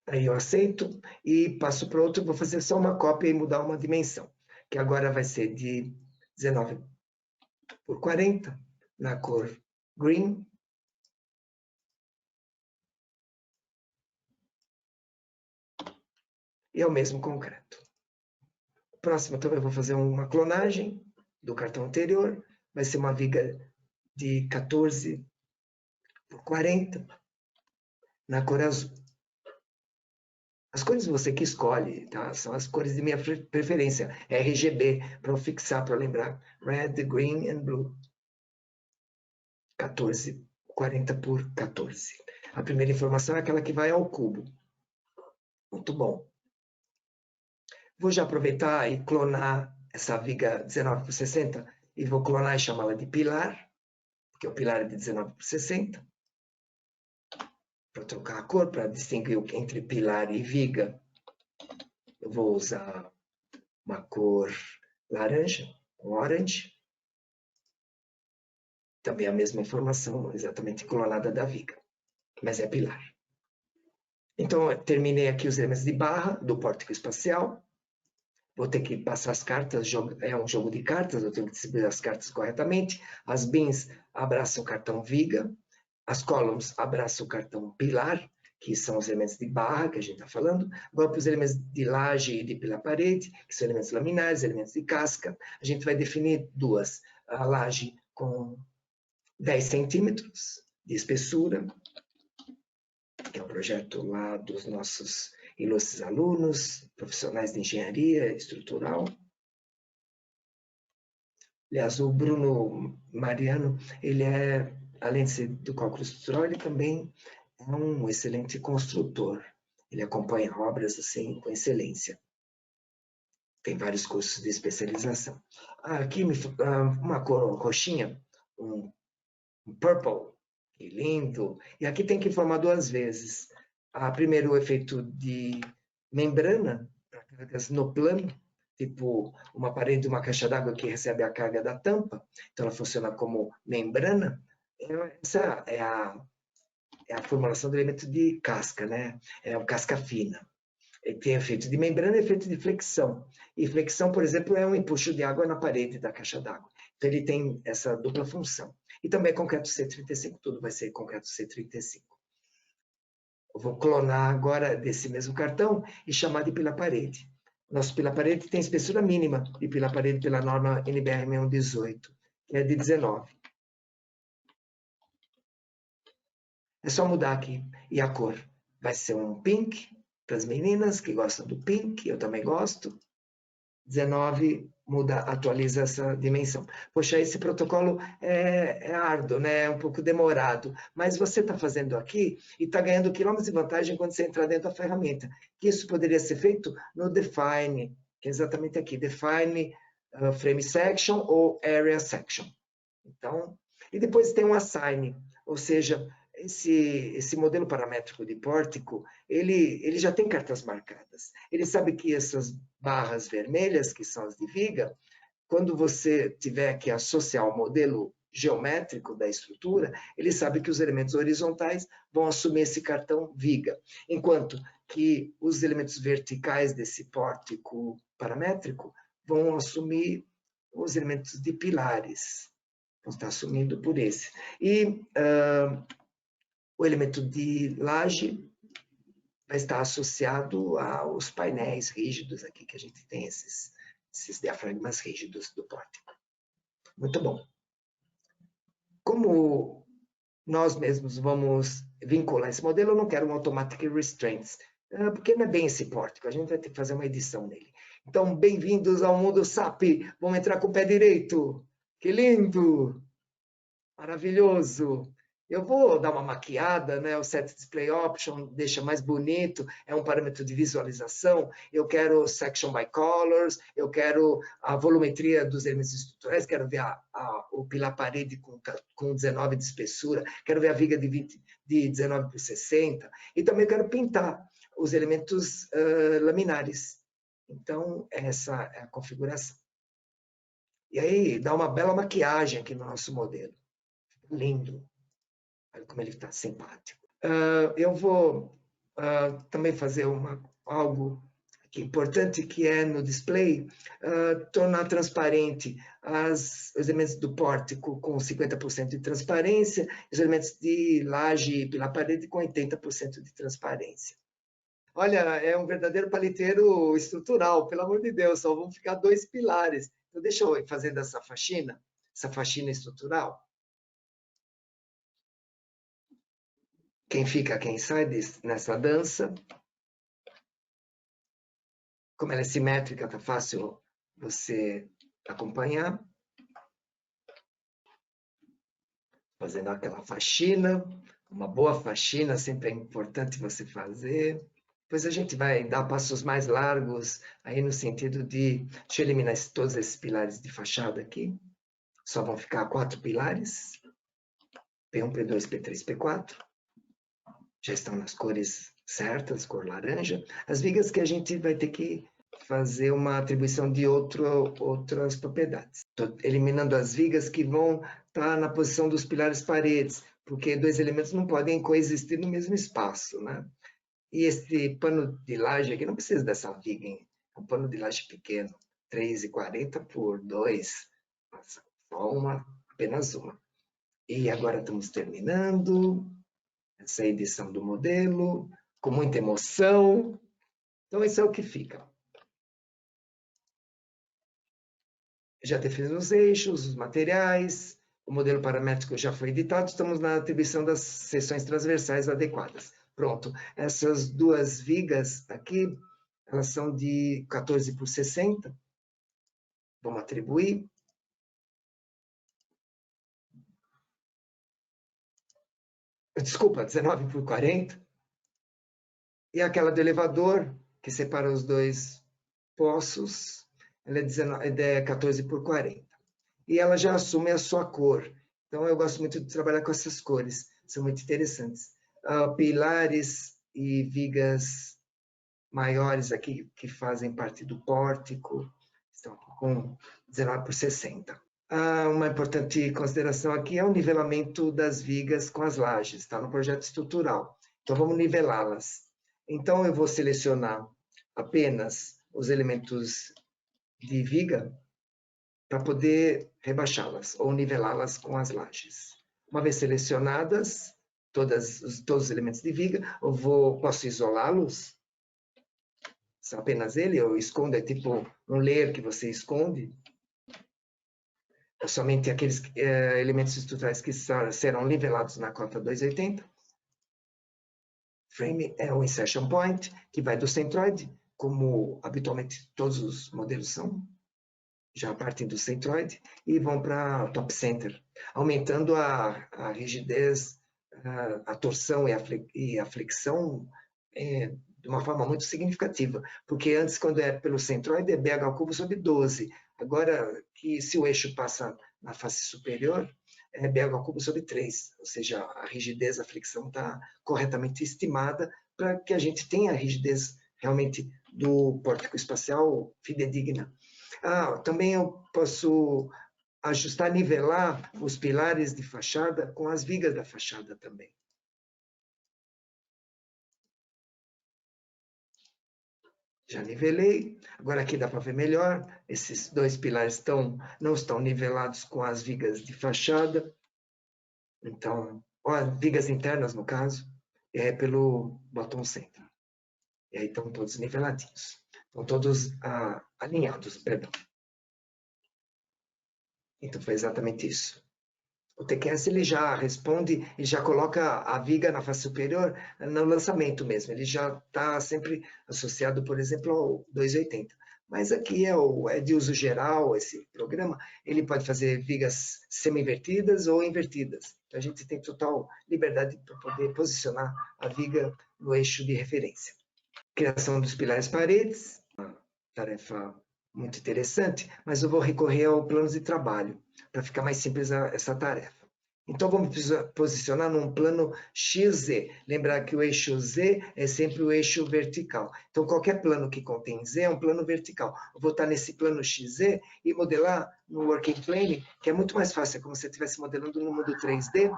Aí eu aceito e passo para outro, vou fazer só uma cópia e mudar uma dimensão, que agora vai ser de 19 por 40, na cor green. E é o mesmo concreto. Próximo também vou fazer uma clonagem do cartão anterior, vai ser uma viga de 14 por 40, na cor azul. As cores você que escolhe, tá? São as cores de minha preferência. RGB, para eu fixar, para lembrar. Red, Green and Blue. 14, 40 por 14. A primeira informação é aquela que vai ao cubo. Muito bom. Vou já aproveitar e clonar essa viga 19 por 60 e vou clonar e chamá-la de pilar, porque o pilar é de 19 por 60. Para trocar a cor, para distinguir entre pilar e viga, eu vou usar uma cor laranja, um orange. Também a mesma informação, exatamente clonada da viga, mas é pilar. Então, eu terminei aqui os elementos de barra do pórtico espacial. vou ter que passar as cartas, é um jogo de cartas, eu tenho que distribuir as cartas corretamente. As beans abraçam o cartão viga, as columns abraçam o cartão pilar, que são os elementos de barra que a gente está falando. Agora, para os elementos de laje e de pila-parede, que são elementos laminares, elementos de casca, a gente vai definir duas. A laje com 10 centímetros de espessura, que é um projeto lá dos nossos ilustres alunos, profissionais de engenharia estrutural. Aliás, o Bruno Mariano, ele é, além de ser do cálculo estrutural, ele também é um excelente construtor. Ele acompanha obras assim com excelência. Tem vários cursos de especialização. Aqui uma cor roxinha, um purple, que lindo. E aqui tem que informar duas vezes. Primeiro, o efeito de membrana, para cargas no plano, tipo uma parede de uma caixa d'água que recebe a carga da tampa. Então, ela funciona como membrana. Essa é a formulação do elemento de casca, né? É uma casca fina. Ele tem efeito de membrana e efeito de flexão. E flexão, por exemplo, é um empuxo de água na parede da caixa d'água. Então, ele tem essa dupla função. E também concreto C35, tudo vai ser concreto C35. Eu vou clonar agora desse mesmo cartão e chamar de pila-parede. Nosso pila-parede tem espessura mínima de pila-parede pela norma NBR 6118, que é de 19. É só mudar aqui. E a cor vai ser um pink, para as meninas que gostam do pink, eu também gosto. 19 muda, atualiza essa dimensão. Poxa, esse protocolo é árduo, né? É um pouco demorado, mas você está fazendo aqui e está ganhando quilômetros de vantagem quando você entrar dentro da ferramenta. Isso poderia ser feito no Define, que é exatamente aqui, Define Frame Section ou Area Section. Então, e depois tem um Assign, ou seja, esse modelo paramétrico de pórtico, ele já tem cartas marcadas. Ele sabe que essas barras vermelhas, que são as de viga, quando você tiver que associar o modelo geométrico da estrutura, ele sabe que os elementos horizontais vão assumir esse cartão viga, enquanto que os elementos verticais desse pórtico paramétrico vão assumir os elementos de pilares. Então, está assumindo por esse. E o elemento de laje vai estar associado aos painéis rígidos aqui, que a gente tem esses diafragmas rígidos do pórtico. Muito bom. Como nós mesmos vamos vincular esse modelo, eu não quero um Automatic Restraints, porque não é bem esse pórtico, a gente vai ter que fazer uma edição nele. Então, bem-vindos ao mundo SAP. Vamos entrar com o pé direito. Que lindo! Maravilhoso! Eu vou dar uma maquiada, né? O Set Display Option deixa mais bonito, é um parâmetro de visualização. Eu quero Section by Colors, eu quero a volumetria dos elementos estruturais, quero ver o pilar-parede com 19 de espessura, quero ver a viga de 19 por 60, e também quero pintar os elementos laminares. Então, essa é a configuração. E aí, dá uma bela maquiagem aqui no nosso modelo. Lindo. Olha como ele está simpático. Eu vou também fazer algo importante, que é no display, tornar transparente os elementos do pórtico com 50% de transparência, os elementos de laje e pela parede com 80% de transparência. Olha, é um verdadeiro paliteiro estrutural, pelo amor de Deus, só vão ficar 2 pilares. Então, deixa eu ir fazendo essa faxina estrutural. Quem fica, quem sai nessa dança. Como ela é simétrica, tá fácil você acompanhar. Fazendo aquela faxina, uma boa faxina sempre é importante você fazer. Depois a gente vai dar passos mais largos, aí no sentido de... Deixa eu eliminar todos esses pilares de fachada aqui. Só vão ficar 4 pilares. P1, P2, P3, P4. Já estão nas cores certas, cor laranja. As vigas que a gente vai ter que fazer uma atribuição de outras propriedades. Estou eliminando as vigas que vão estar na posição dos pilares paredes, porque 2 elementos não podem coexistir no mesmo espaço, né? E esse pano de laje aqui não precisa dessa viga um pano de laje pequeno, 3,40 por 2, só apenas uma. E agora estamos terminando essa edição do modelo, com muita emoção. Então, isso é o que fica. Já definimos os eixos, os materiais, o modelo paramétrico já foi editado, estamos na atribuição das seções transversais adequadas. Pronto, essas duas vigas aqui, elas são de 14 por 60. Vamos atribuir. Desculpa, 19 por 40. E aquela do elevador, que separa os dois poços, ela é 14 por 40. E ela já assume a sua cor. Então, eu gosto muito de trabalhar com essas cores, são muito interessantes. Pilares e vigas maiores aqui, que fazem parte do pórtico, estão com 19 por 60. Uma importante consideração aqui é o nivelamento das vigas com as lajes, está no projeto estrutural. Então, vamos nivelá-las. Então, eu vou selecionar apenas os elementos de viga para poder rebaixá-las ou nivelá-las com as lajes. Uma vez selecionadas todos os elementos de viga, posso isolá-los. São apenas ele, eu escondo, é tipo um layer que você esconde. É somente aqueles elementos estruturais que serão nivelados na cota 280. Frame é o insertion point, que vai do centroide, como habitualmente todos os modelos são. Já partem do centroide e vão para top center, aumentando a rigidez, a torção e a flexão de uma forma muito significativa, porque antes, quando é pelo centroide, é BH ao cubo sobre 12. Agora, que se o eixo passa na face superior, é BH ao cubo sobre 3, ou seja, a rigidez, a flexão está corretamente estimada para que a gente tenha a rigidez realmente do pórtico espacial fidedigna. Também eu posso ajustar, nivelar os pilares de fachada com as vigas da fachada também. Já nivelei. Agora aqui dá para ver melhor. Esses dois pilares não estão nivelados com as vigas de fachada. Então, vigas internas, no caso, pelo bottom center. E aí estão todos niveladinhos. Estão todos alinhados, perdão. Então, foi exatamente isso. O TQS ele já responde e já coloca a viga na face superior no lançamento mesmo. Ele já está sempre associado, por exemplo, ao 280. Mas aqui é de uso geral, esse programa. Ele pode fazer vigas semi-invertidas ou invertidas. Então, a gente tem total liberdade para poder posicionar a viga no eixo de referência. Criação dos pilares paredes, uma tarefa muito interessante, mas eu vou recorrer ao plano de trabalho, para ficar mais simples essa tarefa. Então, vamos posicionar num plano XZ. Lembrar que o eixo Z é sempre o eixo vertical. Então, qualquer plano que contém Z é um plano vertical. Eu vou estar nesse plano XZ e modelar no Working Plane, que é muito mais fácil, é como se você estivesse modelando no mundo 3D,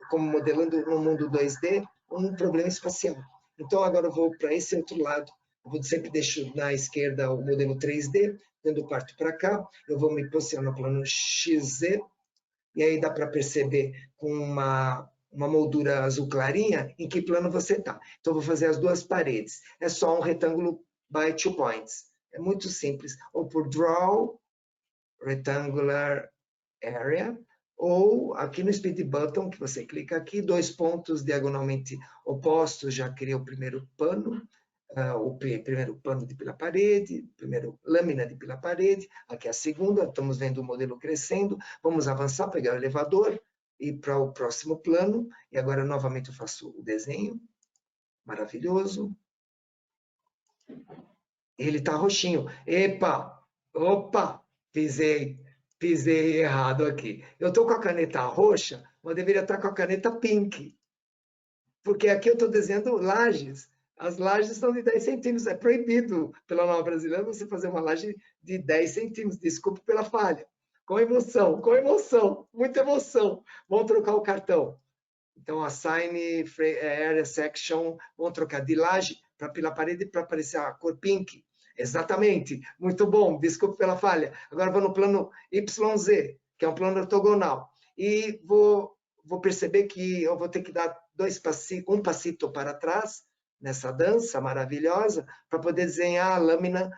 como modelando no mundo 2D, um problema espacial. Então, agora eu vou para esse outro lado. Eu sempre deixo na esquerda o modelo 3D, quando eu parto para cá, eu vou me posicionar no plano XZ, e aí dá para perceber com uma moldura azul clarinha em que plano você está. Então, eu vou fazer as duas paredes. É só um retângulo by 2 points. É muito simples. Ou por Draw, Rectangular Area, ou aqui no Speed Button, que você clica aqui, 2 pontos diagonalmente opostos, já cria o primeiro pano, o primeiro pano de pila parede, primeiro lâmina de pila parede, aqui a segunda, estamos vendo o modelo crescendo, vamos avançar, pegar o elevador, ir para o próximo plano, e agora novamente eu faço o desenho, maravilhoso. Ele está roxinho, opa, pisei errado aqui. Eu estou com a caneta roxa, mas deveria estar com a caneta pink, porque aqui eu estou desenhando lajes. As lajes são de 10 centímetros, é proibido pela norma brasileira você fazer uma laje de 10 centímetros, desculpe pela falha. Com emoção, muita emoção. Vamos trocar o cartão. Então, Assign Area Section, vamos trocar de laje para pela parede para aparecer a cor pink. Exatamente, muito bom, desculpe pela falha. Agora vou no plano YZ, que é um plano ortogonal. E vou perceber que eu vou ter que dar um passito para trás, nessa dança maravilhosa, para poder desenhar a lâmina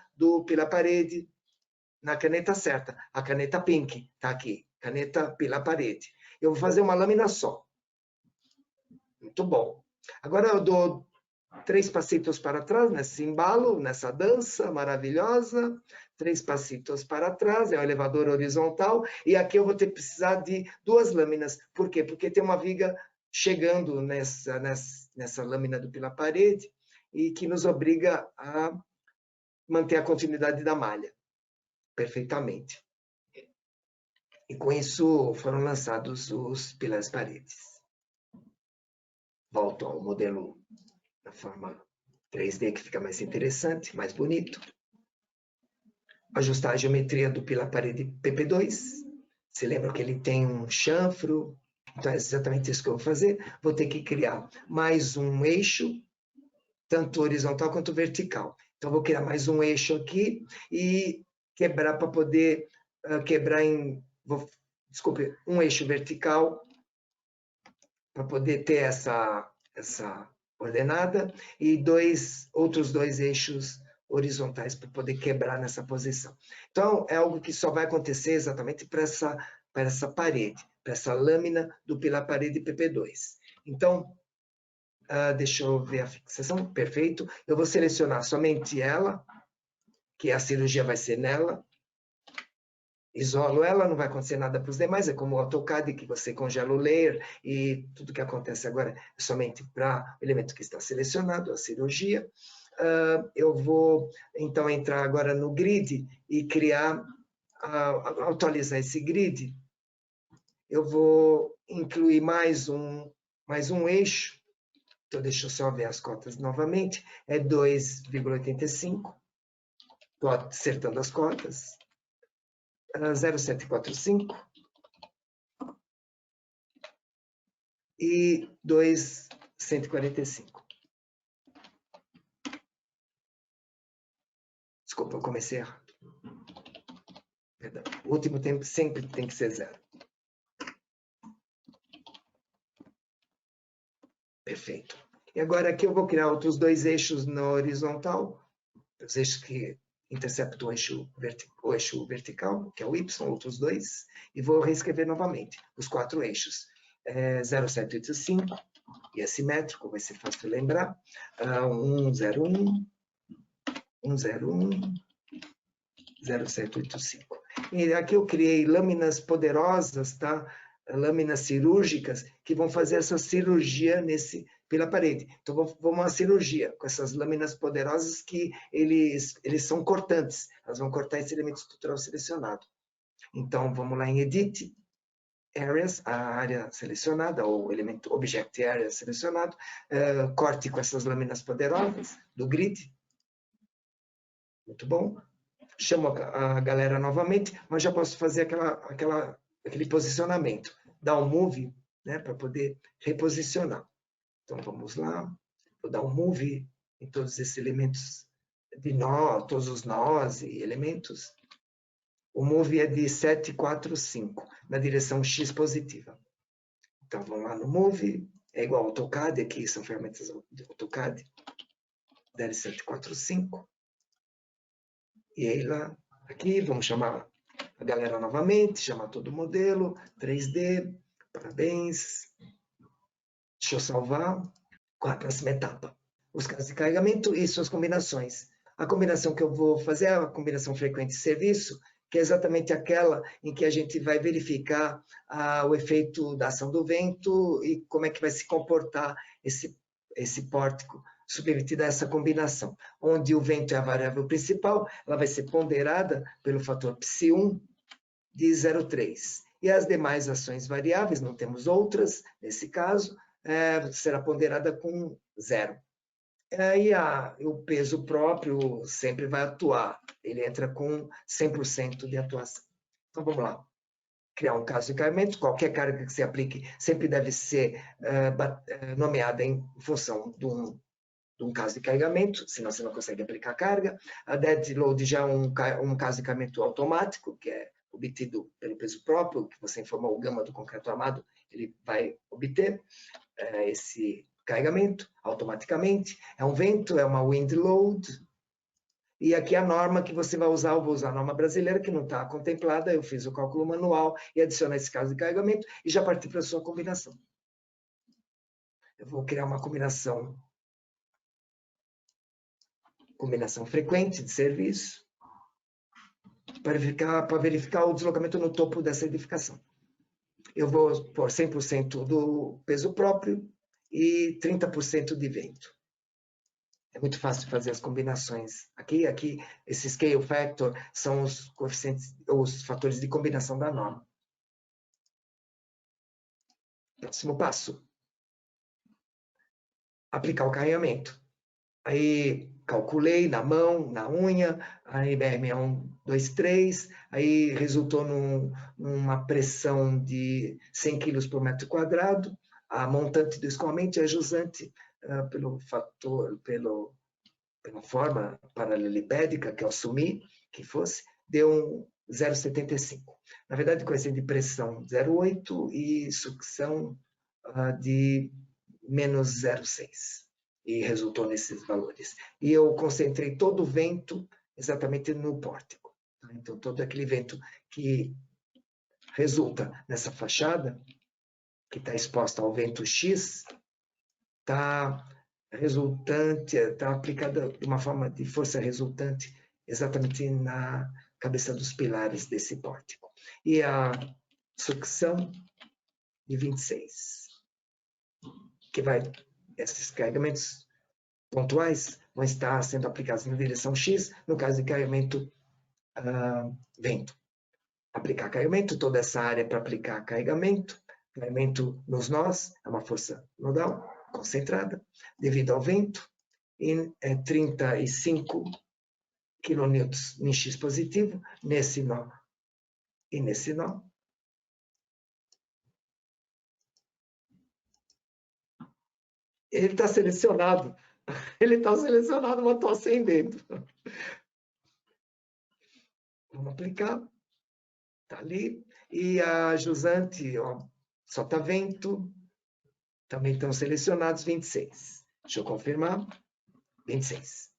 pela parede na caneta certa. A caneta pink está aqui, caneta pela parede. Eu vou fazer uma lâmina só. Muito bom. Agora eu dou 3 passitos para trás, nesse embalo, nessa dança maravilhosa. 3 passitos para trás, é o elevador horizontal. E aqui eu vou ter que precisar de 2 lâminas. Por quê? Porque tem uma viga chegando nessa lâmina pela parede e que nos obriga a manter a continuidade da malha. Perfeitamente. E com isso foram lançados os pilares paredes. Volto ao modelo na forma 3D, que fica mais interessante, mais bonito. Ajustar a geometria do pilar parede PP2. Você lembra que ele tem um chanfro? Então é exatamente isso que eu vou fazer. Vou ter que criar mais um eixo, tanto horizontal quanto vertical. Então vou criar mais um eixo aqui e quebrar para poder quebrar desculpe, um eixo vertical para poder ter essa ordenada e outros dois eixos horizontais para poder quebrar nessa posição. Então, é algo que só vai acontecer exatamente para essa parede, para essa lâmina do pilar parede PP2. Então, deixa eu ver a fixação, perfeito. Eu vou selecionar somente ela, que a cirurgia vai ser nela. Isolo ela, não vai acontecer nada para os demais, é como o AutoCAD, que você congela o layer e tudo que acontece agora é somente para o elemento que está selecionado, a cirurgia. Eu vou, então, entrar agora no grid e criar, atualizar esse grid. Eu vou incluir mais um eixo, então deixa eu só ver as cotas novamente, é 2,85, estou acertando as cotas. 0,745 e 2,145. Desculpa, eu comecei errado. Perdão. O último tempo sempre tem que ser 0. Perfeito. E agora aqui eu vou criar outros 2 eixos na horizontal, os eixos que interceptam o eixo vertical, que é o Y, outros 2, e vou reescrever novamente os 4 eixos. 0,785, e assimétrico, vai ser fácil lembrar. 101, 101, 0,785. E aqui eu criei lâminas poderosas, tá? Lâminas cirúrgicas, que vão fazer essa cirurgia pela parede. Então, vou uma cirurgia com essas lâminas poderosas que eles são cortantes. Elas vão cortar esse elemento estrutural selecionado. Então, vamos lá em Edit, Areas, a área selecionada, ou elemento Object Area selecionado. Corte com essas lâminas poderosas do grid. Muito bom. Chamo a galera novamente, mas já posso fazer aquele posicionamento. Dar um move, né, para poder reposicionar. Então, vamos lá. Vou dar um move em todos esses elementos de nó, todos os nós e elementos. O move é de 745, na direção X positiva. Então, vamos lá no move. É igual ao AutoCAD, aqui são ferramentas de AutoCAD. 745. E aí lá, aqui, vamos chamar a galera novamente, chamar todo o modelo, 3D, parabéns. Deixa eu salvar com a próxima etapa. Os casos de carregamento e suas combinações. A combinação que eu vou fazer é a combinação frequente de serviço, que é exatamente aquela em que a gente vai verificar o efeito da ação do vento e como é que vai se comportar esse pórtico submetido a essa combinação, onde o vento é a variável principal, ela vai ser ponderada pelo fator Psi1 de 0,3. E as demais ações variáveis, não temos outras, nesse caso, será ponderada com 0. Aí o peso próprio sempre vai atuar, ele entra com 100% de atuação. Então vamos lá. Criar um caso de carregamento, qualquer carga que se aplique sempre deve ser nomeada em função de um caso de carregamento, senão você não consegue aplicar carga. A dead load já é um caso de carregamento automático, que é obtido pelo peso próprio, que você informou o gama do concreto armado, ele vai obter esse carregamento automaticamente. É um vento, é uma wind load. E aqui a norma que você vai usar, eu vou usar a norma brasileira, que não está contemplada, eu fiz o cálculo manual e adiciono esse caso de carregamento e já parti para a sua combinação. Eu vou criar uma combinação frequente de serviço para verificar o deslocamento no topo dessa edificação. Eu vou pôr 100% do peso próprio e 30% de vento. É muito fácil fazer as combinações. Aqui, esse scale factor são os coeficientes, os fatores de combinação da norma. Próximo passo. Aplicar o carregamento. Aí calculei na mão, na unha, a IBM é 1, 2, 3, aí resultou numa pressão de 100 kg por metro quadrado, a montante do escoamento e a jusante pela forma paralelepédica que eu assumi que fosse, deu 0,75. Na verdade, coeficiente de pressão 0,8 e sucção de menos 0,6. E resultou nesses valores. E eu concentrei todo o vento exatamente no pórtico. Então, todo aquele vento que resulta nessa fachada, que está exposta ao vento X, está aplicada de uma forma de força resultante exatamente na cabeça dos pilares desse pórtico. E a sucção de 26, que vai, esses carregamentos pontuais vão estar sendo aplicados na direção X, no caso de carregamento vento. Aplicar carregamento, toda essa área para aplicar carregamento nos nós, é uma força nodal, concentrada, devido ao vento, em 35 kN em X positivo, nesse nó e nesse nó. Ele está selecionado. Ele está selecionado, mas estou acendendo. Vamos aplicar. Está ali. E a jusante, ó, solta vento. Também estão selecionados 26. Deixa eu confirmar. 26.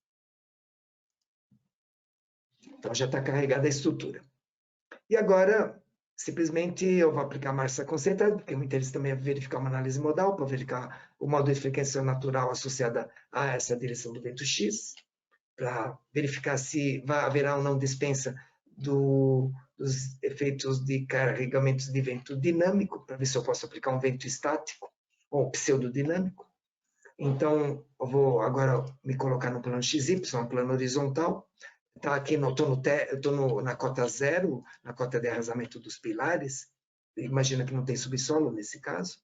Então já está carregada a estrutura. E agora, simplesmente eu vou aplicar a massa concentrada, porque muitas vezes também é verificar uma análise modal, para verificar o modo de frequência natural associada a essa direção do vento X, para verificar se haverá ou não dispensa dos efeitos de carregamentos de vento dinâmico, para ver se eu posso aplicar um vento estático ou pseudodinâmico. Então, eu vou agora me colocar no plano XY, um plano horizontal. Tá aqui, estou na cota 0, na cota de arrasamento dos pilares. Imagina que não tem subsolo nesse caso.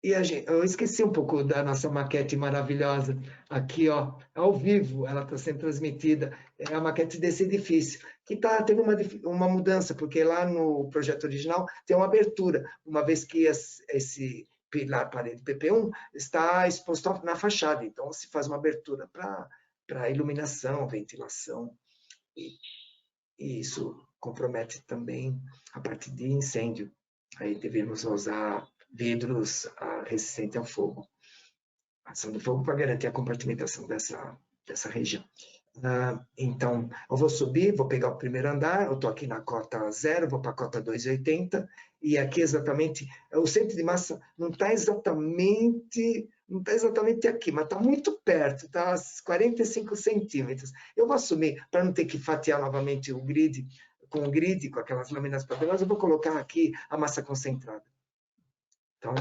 E eu esqueci um pouco da nossa maquete maravilhosa. Aqui, ó, ao vivo, ela está sendo transmitida. É a maquete desse edifício, que teve uma mudança, porque lá no projeto original tem uma abertura, uma vez que esse pilar parede PP1 está exposto na fachada. Então, se faz uma abertura para iluminação, ventilação, e isso compromete também a parte de incêndio. Aí devemos usar vidros resistentes ao fogo, ação do fogo, para garantir a compartimentação dessa região. Então, eu vou subir, vou pegar o primeiro andar, eu estou aqui na cota 0, vou para a cota 2,80, e aqui exatamente, o centro de massa não está exatamente aqui, mas está muito perto, está a 45 centímetros. Eu vou assumir, para não ter que fatiar novamente o grid, com aquelas lâminas papelosas, eu vou colocar aqui a massa concentrada. Então,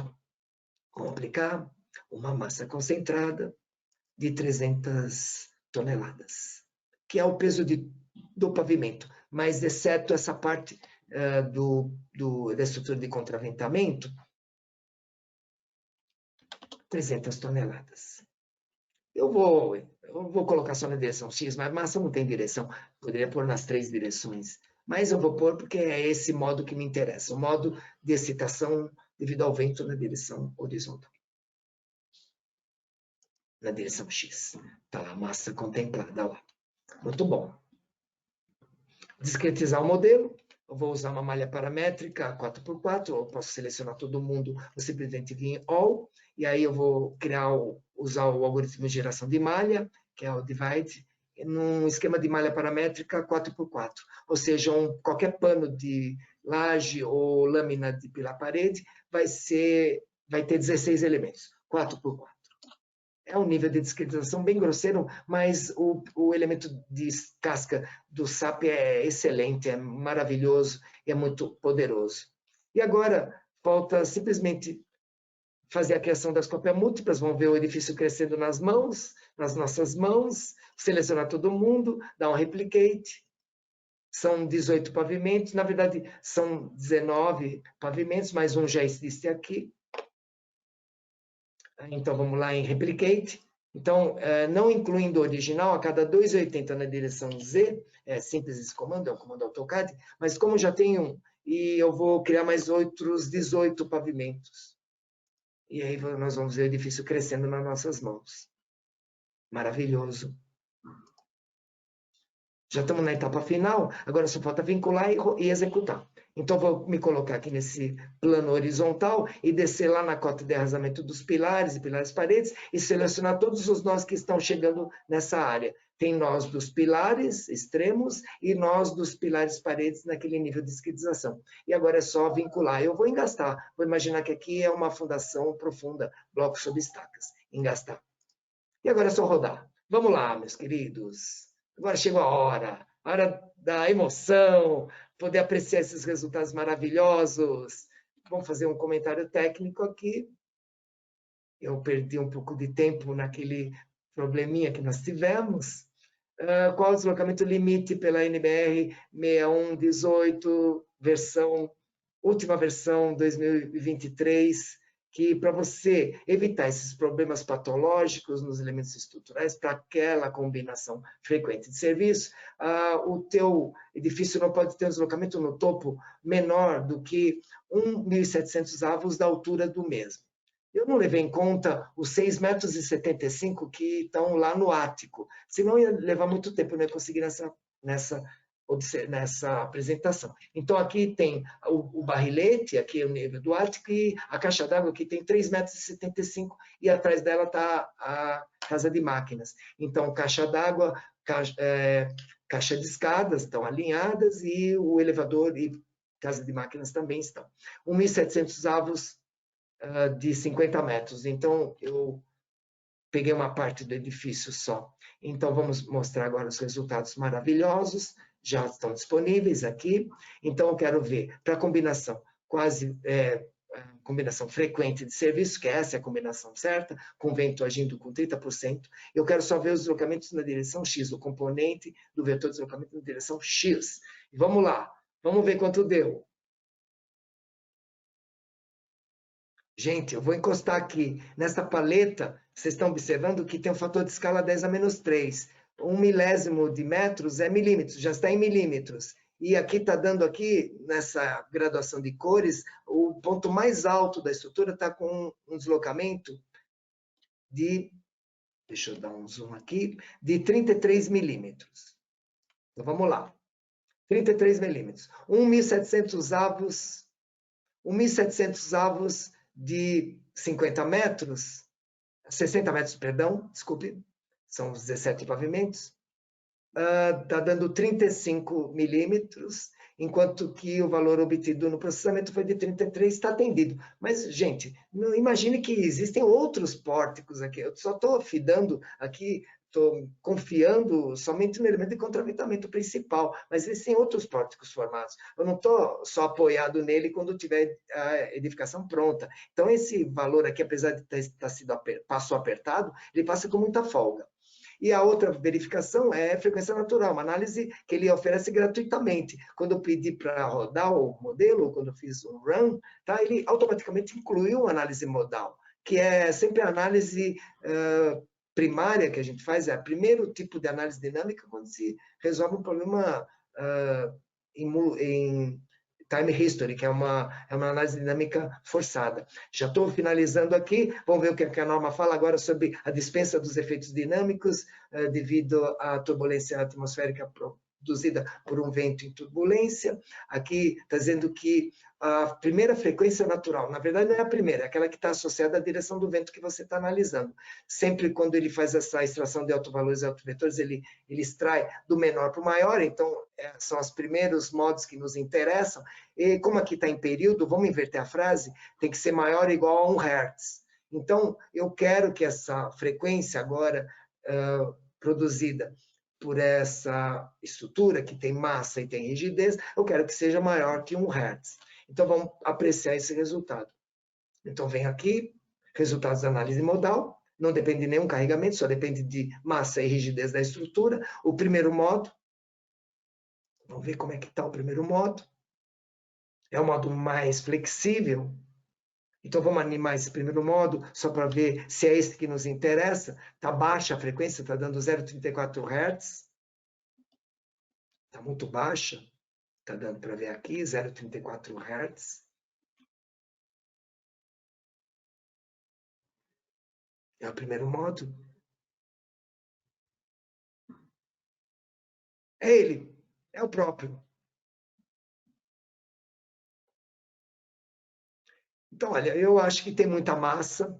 vamos aplicar uma massa concentrada de 300 toneladas, que é o peso do pavimento, mas exceto essa parte da estrutura de contraventamento, 300 toneladas. Eu vou colocar só na direção X, mas a massa não tem direção, poderia pôr nas 3 direções, mas eu vou pôr porque é esse modo que me interessa, o modo de excitação devido ao vento na direção horizontal. na direção X. Está a massa contemplada lá. Muito bom. Discretizar o modelo. Eu vou usar uma malha paramétrica 4x4, ou posso selecionar todo mundo, ou simplesmente vir em All, e aí eu vou usar o algoritmo de geração de malha, que é o Divide, num esquema de malha paramétrica 4x4, ou seja, qualquer pano de laje ou lâmina de pilar parede vai ter 16 elementos, 4x4. É um nível de discretização bem grosseiro, mas o elemento de casca do SAP é excelente, é maravilhoso e é muito poderoso. E agora, falta simplesmente fazer a criação das cópias múltiplas. Vamos ver o edifício crescendo nas nossas mãos, selecionar todo mundo, dar um replicate. São 18 pavimentos, na verdade, são 19 pavimentos, mas um já existe aqui. Então, vamos lá em Replicate. Então, não incluindo o original, a cada 2,80 na direção Z, é simples esse comando, é um comando AutoCAD, mas como já tem um, e eu vou criar mais outros 18 pavimentos. E aí nós vamos ver o edifício crescendo nas nossas mãos. Maravilhoso. Já estamos na etapa final, agora só falta vincular e executar. Então, vou me colocar aqui nesse plano horizontal e descer lá na cota de arrasamento dos pilares e pilares paredes e selecionar todos os nós que estão chegando nessa área. Tem nós dos pilares extremos e nós dos pilares paredes naquele nível de discretização. E agora é só vincular. Eu vou engastar. Vou imaginar que aqui é uma fundação profunda, bloco sob estacas. Engastar. E agora é só rodar. Vamos lá, meus queridos. Agora chegou a hora da emoção, poder apreciar esses resultados maravilhosos. Vamos fazer um comentário técnico aqui. Eu perdi um pouco de tempo naquele probleminha que nós tivemos. Qual o deslocamento limite pela NBR 6118, última versão 2023, que para você evitar esses problemas patológicos nos elementos estruturais, para aquela combinação frequente de serviço, o teu edifício não pode ter um deslocamento no topo menor do que 1.700 avos da altura do mesmo. Eu não levei em conta os 6,75 metros que estão lá no ático, senão ia levar muito tempo, eu não ia conseguir nessa apresentação. Então, aqui tem o barrilete, aqui é o nível do ático, e a caixa d'água que tem 3,75 metros, e atrás dela está a casa de máquinas. Então, caixa d'água, caixa de escadas estão alinhadas, e o elevador e casa de máquinas também estão. 1.700 avos de 50 metros. Então, eu peguei uma parte do edifício só. Então, vamos mostrar agora os resultados maravilhosos, já estão disponíveis aqui. Então, eu quero ver, para combinação combinação frequente de serviço, que essa é a combinação certa, com vento agindo com 30%, eu quero só ver os deslocamentos na direção X, o componente do vetor de deslocamento na direção X. E vamos lá, vamos ver quanto deu. Gente, eu vou encostar aqui nessa paleta, vocês estão observando que tem um fator de escala 10 a menos 3. 1 milésimo de metros é milímetros, já está em milímetros. E aqui está dando aqui, nessa graduação de cores, o ponto mais alto da estrutura está com um deslocamento de, deixa eu dar um zoom aqui, de 33 milímetros. Então, vamos lá. 33 milímetros. 1.700 avos, 1.700 avos de 50 metros, 60 metros, perdão, desculpe, são os 17 pavimentos, está dando 35 milímetros, enquanto que o valor obtido no processamento foi de 33, está atendido. Mas, gente, não imagine que existem outros pórticos aqui, eu só estou fidando aqui, estou confiando somente no elemento de contraventamento principal, mas existem outros pórticos formados. Eu não estou só apoiado nele quando tiver a edificação pronta. Então, esse valor aqui, apesar de estar sido passo apertado, ele passa com muita folga. E a outra verificação é frequência natural, uma análise que ele oferece gratuitamente. Quando eu pedi para rodar o modelo, quando eu fiz um run, tá, ele automaticamente incluiu a análise modal, que é sempre a análise primária que a gente faz, é o primeiro tipo de análise dinâmica quando se resolve um problema time history, que é uma análise dinâmica forçada. Já estou finalizando aqui, vamos ver o que a norma fala agora sobre a dispensa dos efeitos dinâmicos devido à turbulência atmosférica produzida por um vento em turbulência. Aqui está dizendo que a primeira frequência natural, na verdade não é a primeira, é aquela que está associada à direção do vento que você está analisando. Sempre quando ele faz essa extração de autovalores e autovetores, ele extrai do menor para o maior, então são os primeiros modos que nos interessam. E como aqui está em período, vamos inverter a frase, tem que ser maior ou igual a 1 Hz. Então, eu quero que essa frequência agora produzida por essa estrutura que tem massa e tem rigidez, eu quero que seja maior que 1 Hz. Então, vamos apreciar esse resultado. Então, vem aqui, resultados da análise modal, não depende de nenhum carregamento, só depende de massa e rigidez da estrutura. O primeiro modo, vamos ver como é que está o primeiro modo. É o modo mais flexível. Então, vamos animar esse primeiro modo, só para ver se é esse que nos interessa. Está baixa a frequência, está dando 0,34 Hz. Está muito baixa. Está dando para ver aqui, 0,34 Hz. É o primeiro modo. É ele, é o próprio. Então, olha, eu acho que tem muita massa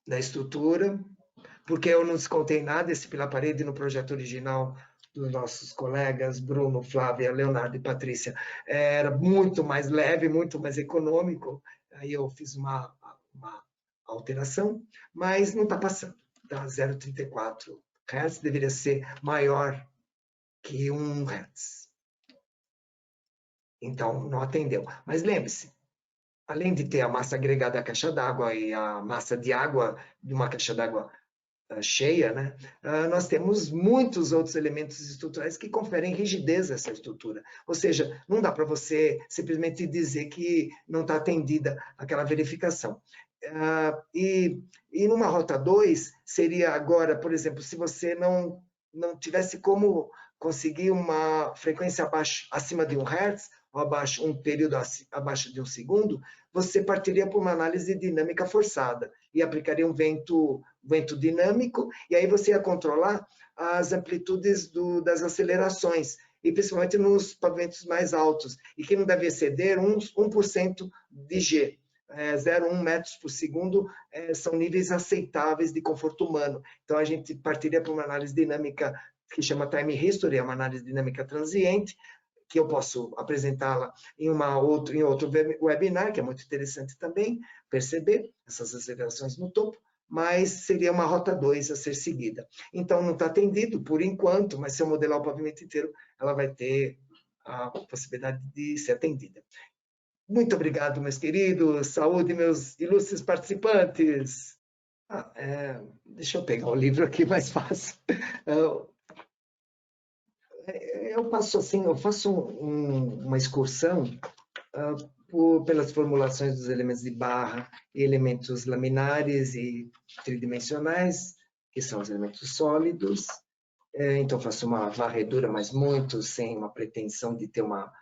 na estrutura, porque eu não descontei nada esse pela parede no projeto original dos nossos colegas Bruno, Flávia, Leonardo e Patrícia. Era muito mais leve, muito mais econômico. Aí eu fiz uma alteração, mas não está passando. Tá? 0,34 Hz deveria ser maior que 1 Hz. Então, não atendeu. Mas lembre-se, além de ter a massa agregada à caixa d'água e a massa de água de uma caixa d'água cheia, né? Nós temos muitos outros elementos estruturais que conferem rigidez a essa estrutura. Ou seja, não dá para você simplesmente dizer que não está atendida aquela verificação. E numa rota 2, seria agora, por exemplo, se você não tivesse como conseguir uma frequência acima de 1 Hz, ou abaixo, um período abaixo de 1 segundo, você partiria por uma análise dinâmica forçada e aplicaria um vento dinâmico, e aí você ia controlar as amplitudes das acelerações, e principalmente nos pavimentos mais altos, e que não deve exceder 1% de G. 0,1 metros por segundo são níveis aceitáveis de conforto humano. Então, a gente partiria para uma análise dinâmica que chama Time History, é uma análise dinâmica transiente, que eu posso apresentá-la em outro webinar, que é muito interessante também, perceber essas acelerações no topo, mas seria uma rota 2 a ser seguida. Então, não está atendido por enquanto, mas se eu modelar o pavimento inteiro, ela vai ter a possibilidade de ser atendida. Muito obrigado, meus queridos. Saúde, meus ilustres participantes. Deixa eu pegar o livro aqui mais fácil. Eu faço uma excursão pelas formulações dos elementos de barra e elementos laminares e tridimensionais, que são os elementos sólidos. Então, faço uma varredura, mas muito sem uma pretensão de ter uma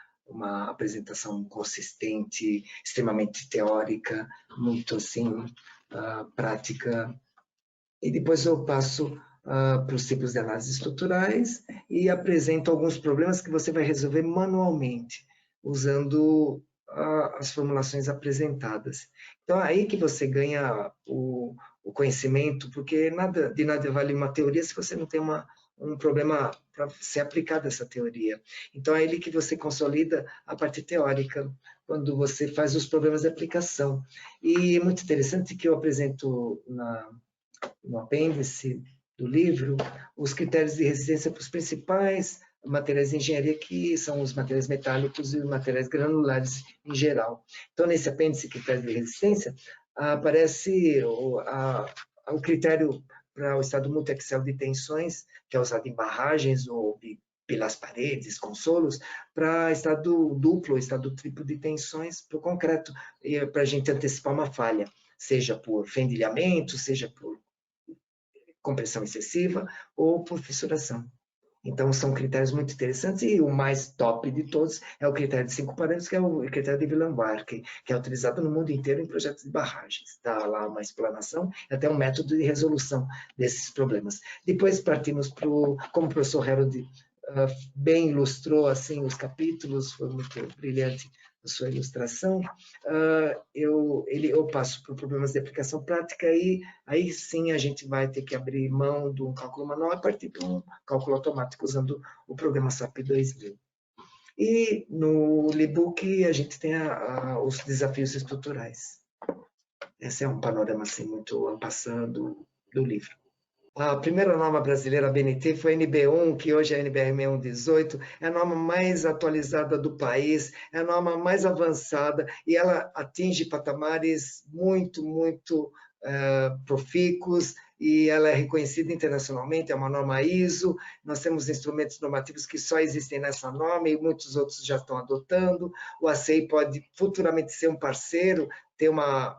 apresentação consistente, extremamente teórica, muito assim, prática. E depois eu passo para os tipos de análise estruturais e apresento alguns problemas que você vai resolver manualmente, usando as formulações apresentadas. Então, é aí que você ganha o conhecimento, porque de nada vale uma teoria se você não tem um problema para ser aplicada essa teoria. Então, é aí que você consolida a parte teórica, quando você faz os problemas de aplicação. E é muito interessante que eu apresento no apêndice do livro, os critérios de resistência para os principais materiais de engenharia, que são os materiais metálicos e os materiais granulares em geral. Então, nesse apêndice critérios de resistência, aparece o critério para o estado multiaxial de tensões, que é usado em barragens ou pelas paredes, consolos, para estado duplo, estado triplo de tensões para o concreto, para a gente antecipar uma falha, seja por fendilhamento, seja por compressão excessiva ou por fissuração. Então, são critérios muito interessantes, e o mais top de todos é o critério de 5 parâmetros, que é o critério de Villain-Barr, que é utilizado no mundo inteiro em projetos de barragens. Está lá uma explanação e até um método de resolução desses problemas. Depois partimos para como o professor Harold bem ilustrou assim, os capítulos, foi muito brilhante a sua ilustração, eu passo para problemas de aplicação prática, e aí sim a gente vai ter que abrir mão de um cálculo manual e partir para um cálculo automático usando o programa SAP 2000. E no e-book a gente tem os desafios estruturais. Esse é um panorama assim, muito ampassando do livro. A primeira norma brasileira, a BNT, foi a NB1, que hoje é a NBR 6118, é a norma mais atualizada do país, é a norma mais avançada, e ela atinge patamares muito, muito profícuos, e ela é reconhecida internacionalmente, é uma norma ISO, nós temos instrumentos normativos que só existem nessa norma, e muitos outros já estão adotando. O ACI pode futuramente ser um parceiro, ter uma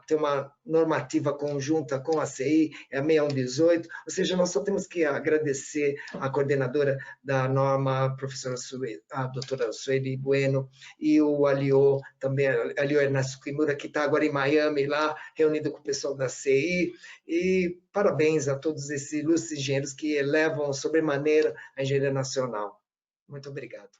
normativa conjunta com a ACI, é a 6118, ou seja, nós só temos que agradecer a coordenadora da norma, a doutora Sueli Bueno, e o Alio, também, Alio Ernesto Kimura, que está agora em Miami, lá, reunido com o pessoal da ACI, e parabéns a todos esses ilustres engenheiros que elevam sobremaneira a engenharia nacional. Muito obrigado.